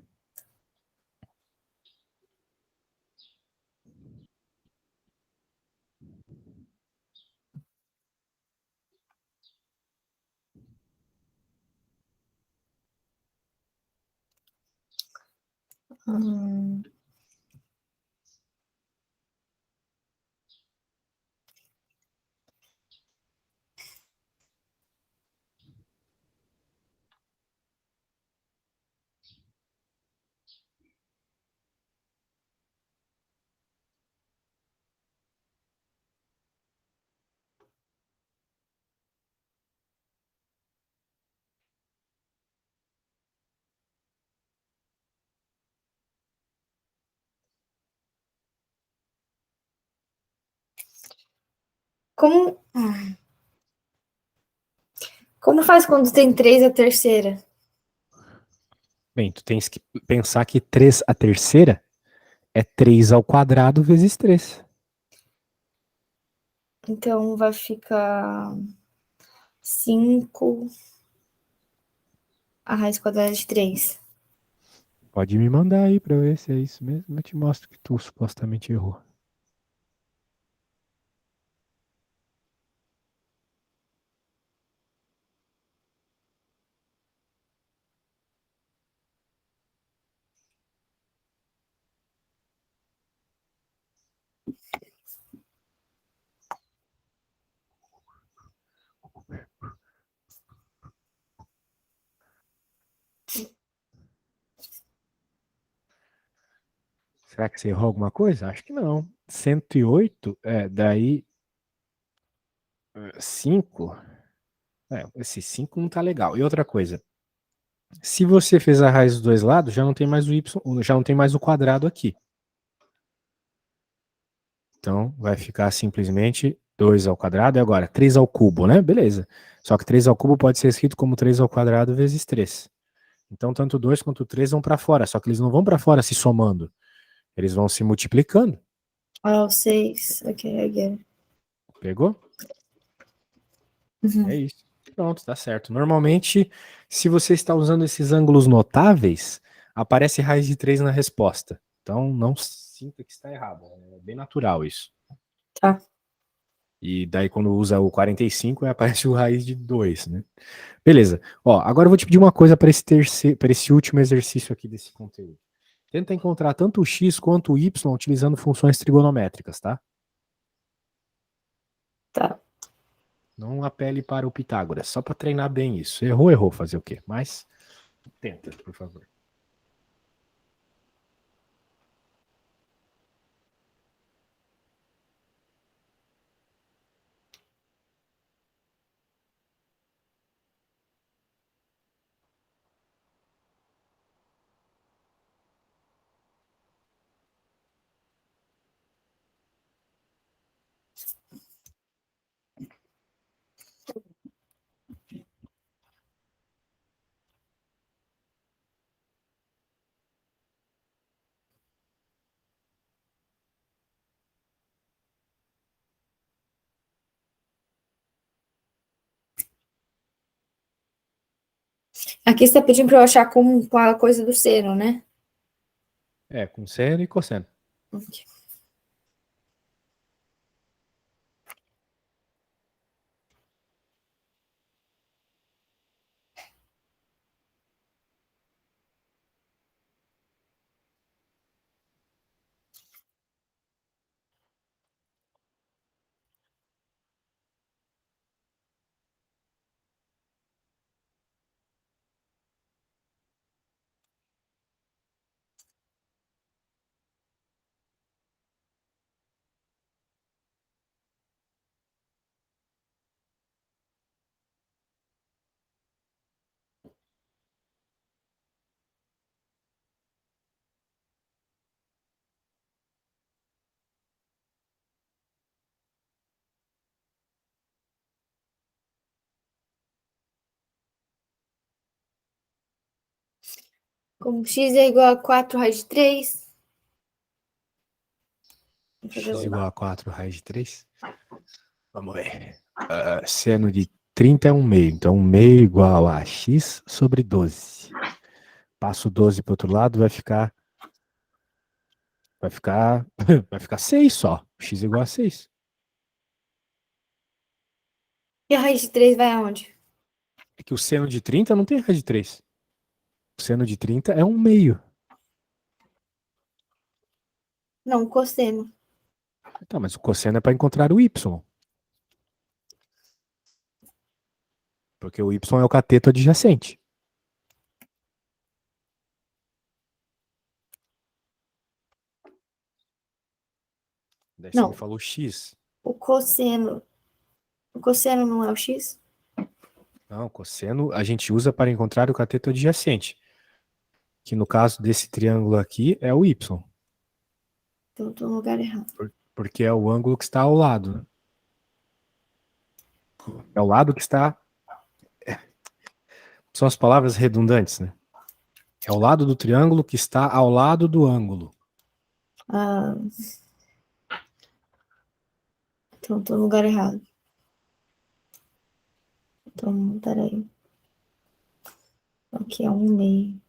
Hum. Como, como faz quando tem 3 a terceira? Bem, tu tens que pensar que 3 a terceira é 3 ao quadrado vezes 3. Então vai ficar 5 a raiz quadrada de 3. Pode me mandar aí pra eu ver se é isso mesmo. Eu te mostro que tu supostamente errou. Será que você errou alguma coisa? Acho que não. 108, daí 5. Esse 5 não tá legal. E outra coisa, se você fez a raiz dos dois lados, já não tem mais o y, já não tem mais o quadrado aqui. Então vai ficar simplesmente 2 ao quadrado e agora 3 ao cubo, né? Beleza. Só que 3 ao cubo pode ser escrito como 3 ao quadrado vezes 3. Então tanto 2 quanto 3 vão para fora, só que eles não vão para fora se somando. Eles vão se multiplicando. Oh, 6. Ok, I get it. Pegou? Uhum. É isso. Pronto, tá certo. Normalmente, se você está usando esses ângulos notáveis, aparece raiz de 3 na resposta. Então, não sinta que está errado. É bem natural isso. Tá. E daí, quando usa o 45, aparece o raiz de 2, né? Beleza. Ó, agora eu vou te pedir uma coisa para esse último exercício aqui desse conteúdo. Tenta encontrar tanto o x quanto o y utilizando funções trigonométricas, tá? Tá. Não apele para o Pitágoras, só para treinar bem isso. Errou, errou, fazer o quê? Mas tenta, por favor. Aqui você tá pedindo para eu achar com a coisa do seno, né? É, com seno e cosseno. Ok. Como x é igual a 4 raiz de 3. X igual a 4 raiz de 3. Vamos ver. Seno de 30 é 1 meio. Então, 1 meio igual a x sobre 12. Passo 12 para o outro lado, vai ficar vai ficar 6 só. X igual a 6. E a raiz de 3 vai aonde? É que o seno de 30 não tem raiz de 3. O seno de 30 é 1 meio. Não, cosseno. Tá, mas o cosseno é para encontrar o y. Porque o y é o cateto adjacente. Daí você Não. me falou x. O cosseno. O cosseno não é o x? Não, cosseno a gente usa para encontrar o cateto adjacente. Que no caso desse triângulo aqui é o y. Então, tô no lugar errado. Porque é o ângulo que está ao lado. Né? É o lado que está... São as palavras redundantes, né? É o lado do triângulo que está ao lado do ângulo. Ah, então, tô no lugar errado. Então, peraí. Aqui é 1 meio.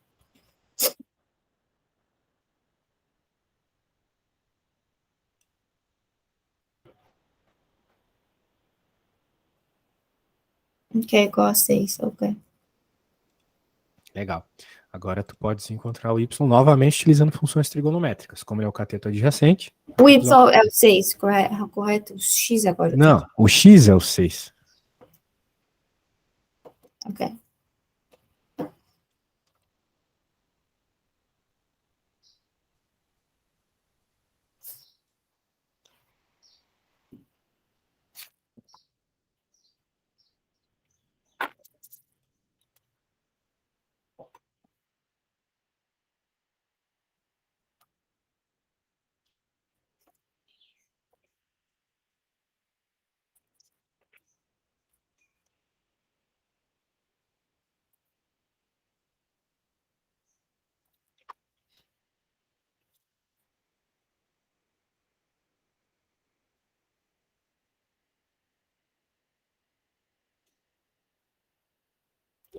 Que é igual a 6, ok. Legal. Agora tu podes encontrar o y novamente utilizando funções trigonométricas. Como ele é o cateto adjacente. O y é o 6, correto? O x agora. Não, o x é o 6. Ok.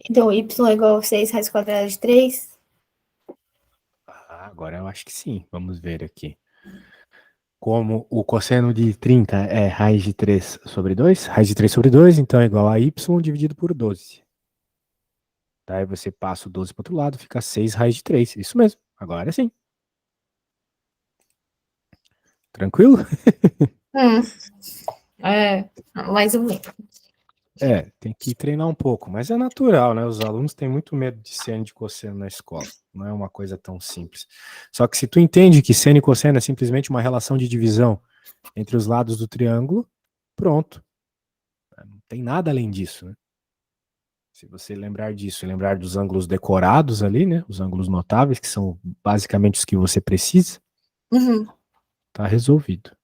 Então, y é igual a 6 raiz quadrada de 3. Agora eu acho que sim. Vamos ver aqui. Como o cosseno de 30 é raiz de 3 sobre 2, raiz de 3 sobre 2, então é igual a y dividido por 12. Daí você passa o 12 para o outro lado, fica 6 raiz de 3. Isso mesmo. Agora sim. Tranquilo? Mais ou menos. Tem que treinar um pouco, mas é natural, né? Os alunos têm muito medo de seno e de cosseno na escola. Não é uma coisa tão simples. Só que se tu entende que seno e cosseno é simplesmente uma relação de divisão entre os lados do triângulo, pronto. Não tem nada além disso, né? Se você lembrar disso e lembrar dos ângulos decorados ali, né? Os ângulos notáveis, que são basicamente os que você precisa, Uhum. tá resolvido.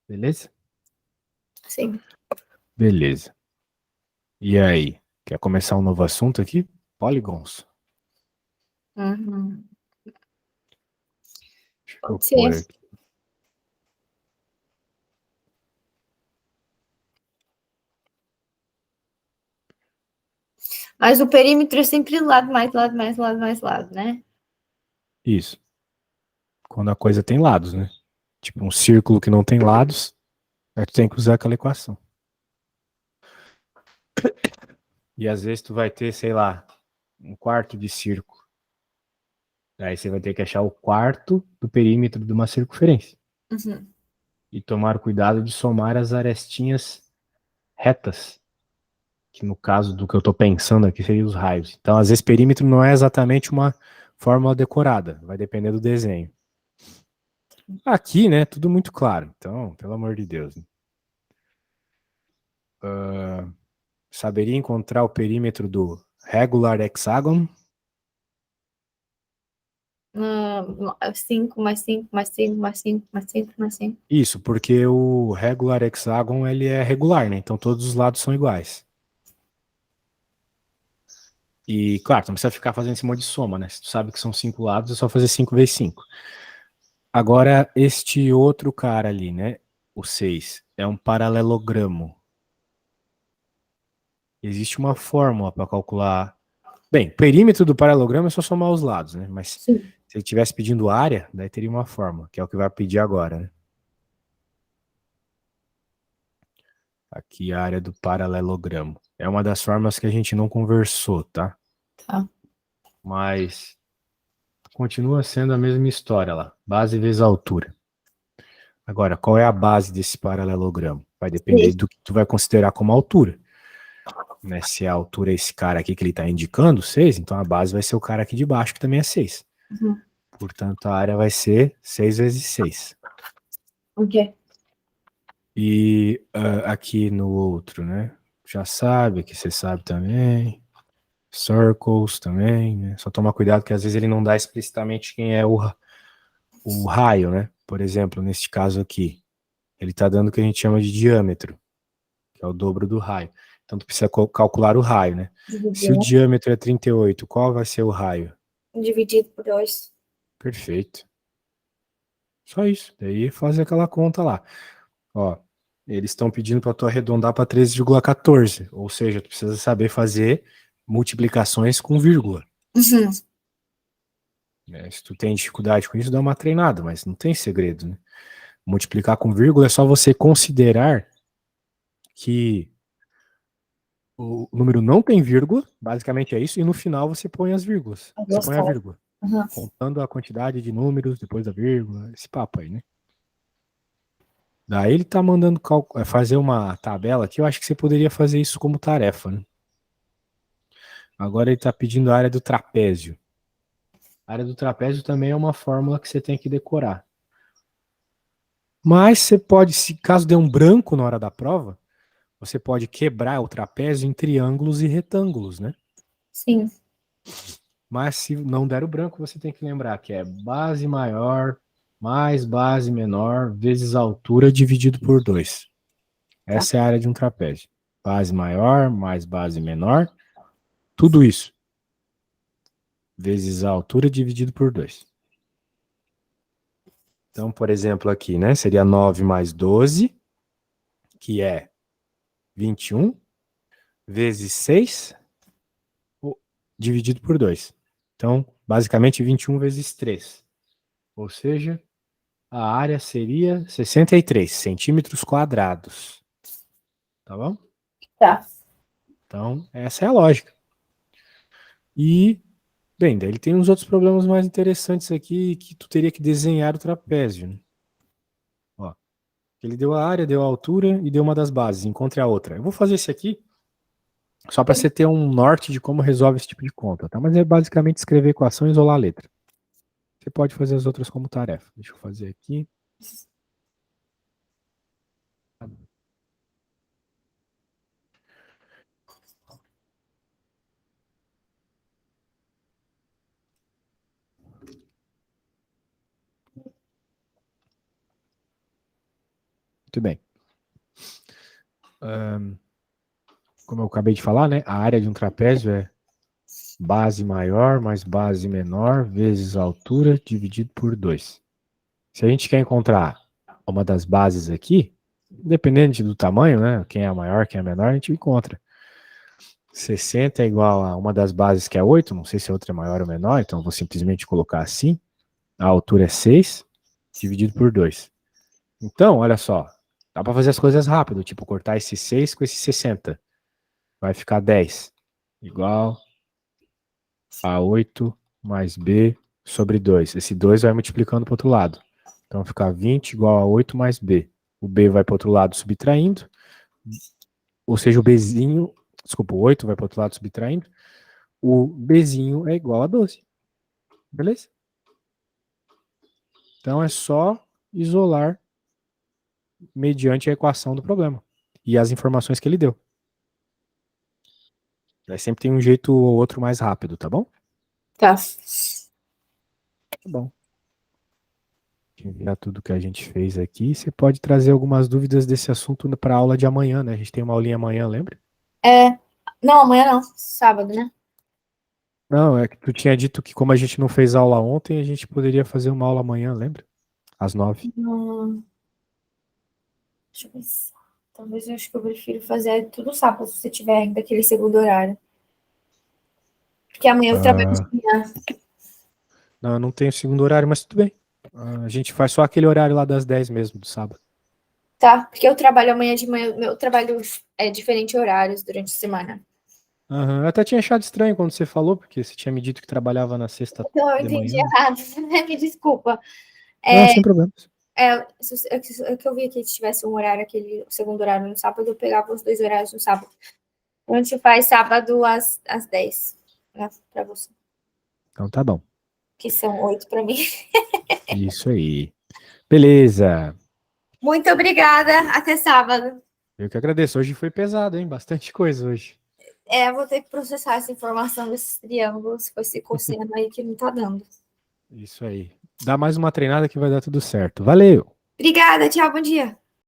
Beleza? Sim. Beleza. E aí? Quer começar um novo assunto aqui? Polygons. Uhum. Deixa eu Pode pôr ser. aqui. Mas o perímetro é sempre lado, mais lado, né? Isso. Quando a coisa tem lados, né? Tipo um círculo que não tem lados, aí tu tem que usar aquela equação. E às vezes tu vai ter, sei lá, um quarto de círculo. Aí você vai ter que achar o quarto do perímetro de uma circunferência. Uhum. E tomar cuidado de somar as arestinhas retas, que no caso do que eu estou pensando aqui seria os raios. Então, às vezes, perímetro não é exatamente uma fórmula decorada, vai depender do desenho. Aqui, né, tudo muito claro. Então, pelo amor de Deus. Saberia encontrar o perímetro do regular hexagon? 5 mais 5 mais 5 mais 5 mais 5 mais 5. Isso, porque o regular hexagon ele é regular, né? Então todos os lados são iguais. E, claro, tu não precisa ficar fazendo esse monte de soma, né? Se tu sabe que são 5 lados, é só fazer 5 vezes 5. Agora, este outro cara ali, né? O 6 é um paralelogramo. Existe uma fórmula para calcular. Bem, o perímetro do paralelogramo é só somar os lados, né? Mas Sim. se ele estivesse pedindo área, daí teria uma fórmula, que é o que vai pedir agora, né? Aqui a área do paralelogramo. É uma das fórmulas que a gente não conversou, tá? Tá. Mas continua sendo a mesma história lá. Base vezes altura. Agora, qual é a base desse paralelogramo? Vai depender Sim. do que tu vai considerar como altura. Né? Se a altura é esse cara aqui que ele está indicando, 6, então a base vai ser o cara aqui de baixo, que também é 6. Uhum. Portanto, a área vai ser 6 vezes 6. Ok. E aqui no outro, né? Já sabe, aqui você sabe também. Circles também, né? Só tomar cuidado que às vezes ele não dá explicitamente quem é o raio, né? Por exemplo, neste caso aqui, ele está dando o que a gente chama de diâmetro, que é o dobro do raio. Então tu precisa calcular o raio, né? Se o Dividido. diâmetro é 38, qual vai ser o raio? Dividido por 2. Perfeito. Só isso. Daí faz aquela conta lá. Ó, eles estão pedindo para tu arredondar para 13,14, ou seja, tu precisa saber fazer multiplicações com vírgula. Uhum. Né? Se tu tem dificuldade com isso, dá uma treinada, mas não tem segredo, né? Multiplicar com vírgula é só você considerar que o número não tem vírgula, basicamente é isso, e no final você põe as vírgulas. Você põe a Gostava. vírgula. Uhum. Contando a quantidade de números depois da vírgula, esse papo aí, né? Daí ele tá mandando fazer uma tabela aqui, eu acho que você poderia fazer isso como tarefa, né? Agora ele tá pedindo a área do trapézio. A área do trapézio também é uma fórmula que você tem que decorar. Mas você pode, se caso dê um branco na hora da prova, você pode quebrar o trapézio em triângulos e retângulos, né? Sim. Mas se não der o branco, você tem que lembrar que é base maior mais base menor vezes altura dividido por 2. Tá. Essa é a área de um trapézio. Base maior mais base menor, tudo isso. Vezes a altura dividido por 2. Então, por exemplo, aqui, né? Seria 9 mais 12, que é 21, vezes 6, dividido por 2. Então, basicamente, 21 vezes 3. Ou seja, a área seria 63 centímetros quadrados. Tá bom? Tá. Então, essa é a lógica. E, bem, daí ele tem uns outros problemas mais interessantes aqui que tu teria que desenhar o trapézio. Né? Ó, ele deu a área, deu a altura e deu uma das bases. Encontre a outra. Eu vou fazer esse aqui só para você ter um norte de como resolve esse tipo de conta, tá? Mas é basicamente escrever equação e isolar a letra. Você pode fazer as outras como tarefa. Deixa eu fazer aqui. Muito bem. como eu acabei de falar, né? A área de um trapézio é base maior mais base menor vezes a altura dividido por 2. Se a gente quer encontrar uma das bases aqui, independente do tamanho, né? Quem é a maior, quem é a menor, a gente encontra. 60 é igual a uma das bases que é 8, não sei se a outra é maior ou menor, então eu vou simplesmente colocar assim. A altura é 6, dividido por 2. Então, olha só, dá para fazer as coisas rápido, tipo cortar esse 6 com esse 60. Vai ficar 10, igual a 8 mais B sobre 2. Esse 2 vai multiplicando para o outro lado. Então vai ficar 20 igual a 8 mais B. O B vai para o outro lado subtraindo, ou seja, o Bzinho, desculpa, o 8 vai para o outro lado subtraindo, o Bzinho é igual a 12. Beleza? Então é só isolar mediante a equação do problema e as informações que ele deu. Aí sempre tem um jeito ou outro mais rápido, tá bom? Tá. Tá bom. Enviar tudo que a gente fez aqui. Você pode trazer algumas dúvidas desse assunto para a aula de amanhã, né? A gente tem uma aulinha amanhã, lembra? Não, amanhã não. Sábado, né? Não, é que tu tinha dito que como a gente não fez aula ontem, a gente poderia fazer uma aula amanhã, lembra? Às 9. Deixa eu pensar. Talvez eu acho que eu prefiro fazer tudo sábado, se você tiver ainda aquele segundo horário. Porque amanhã eu trabalho de manhã. Não, eu não tenho segundo horário, mas tudo bem. A gente faz só aquele horário lá das 10 mesmo, do sábado. Tá? Porque eu trabalho amanhã de manhã. Meu trabalho é diferente horários durante a semana. Eu até tinha achado estranho quando você falou, porque você tinha me dito que trabalhava na sexta Então eu de entendi manhã. errado. Me desculpa. Não, sem problemas. É que eu vi que se tivesse um horário, aquele segundo horário no sábado, eu pegava os 2 horários no sábado. Então a gente faz sábado às 10, né, pra você. Então tá bom. Que são 8 pra mim. Isso aí. Beleza. Muito obrigada. Até sábado. Eu que agradeço. Hoje foi pesado, hein? Bastante coisa hoje. Vou ter que processar essa informação desses triângulos com esse cosseno aí que não tá dando. Isso aí. Dá mais uma treinada que vai dar tudo certo. Valeu! Obrigada, tchau, bom dia.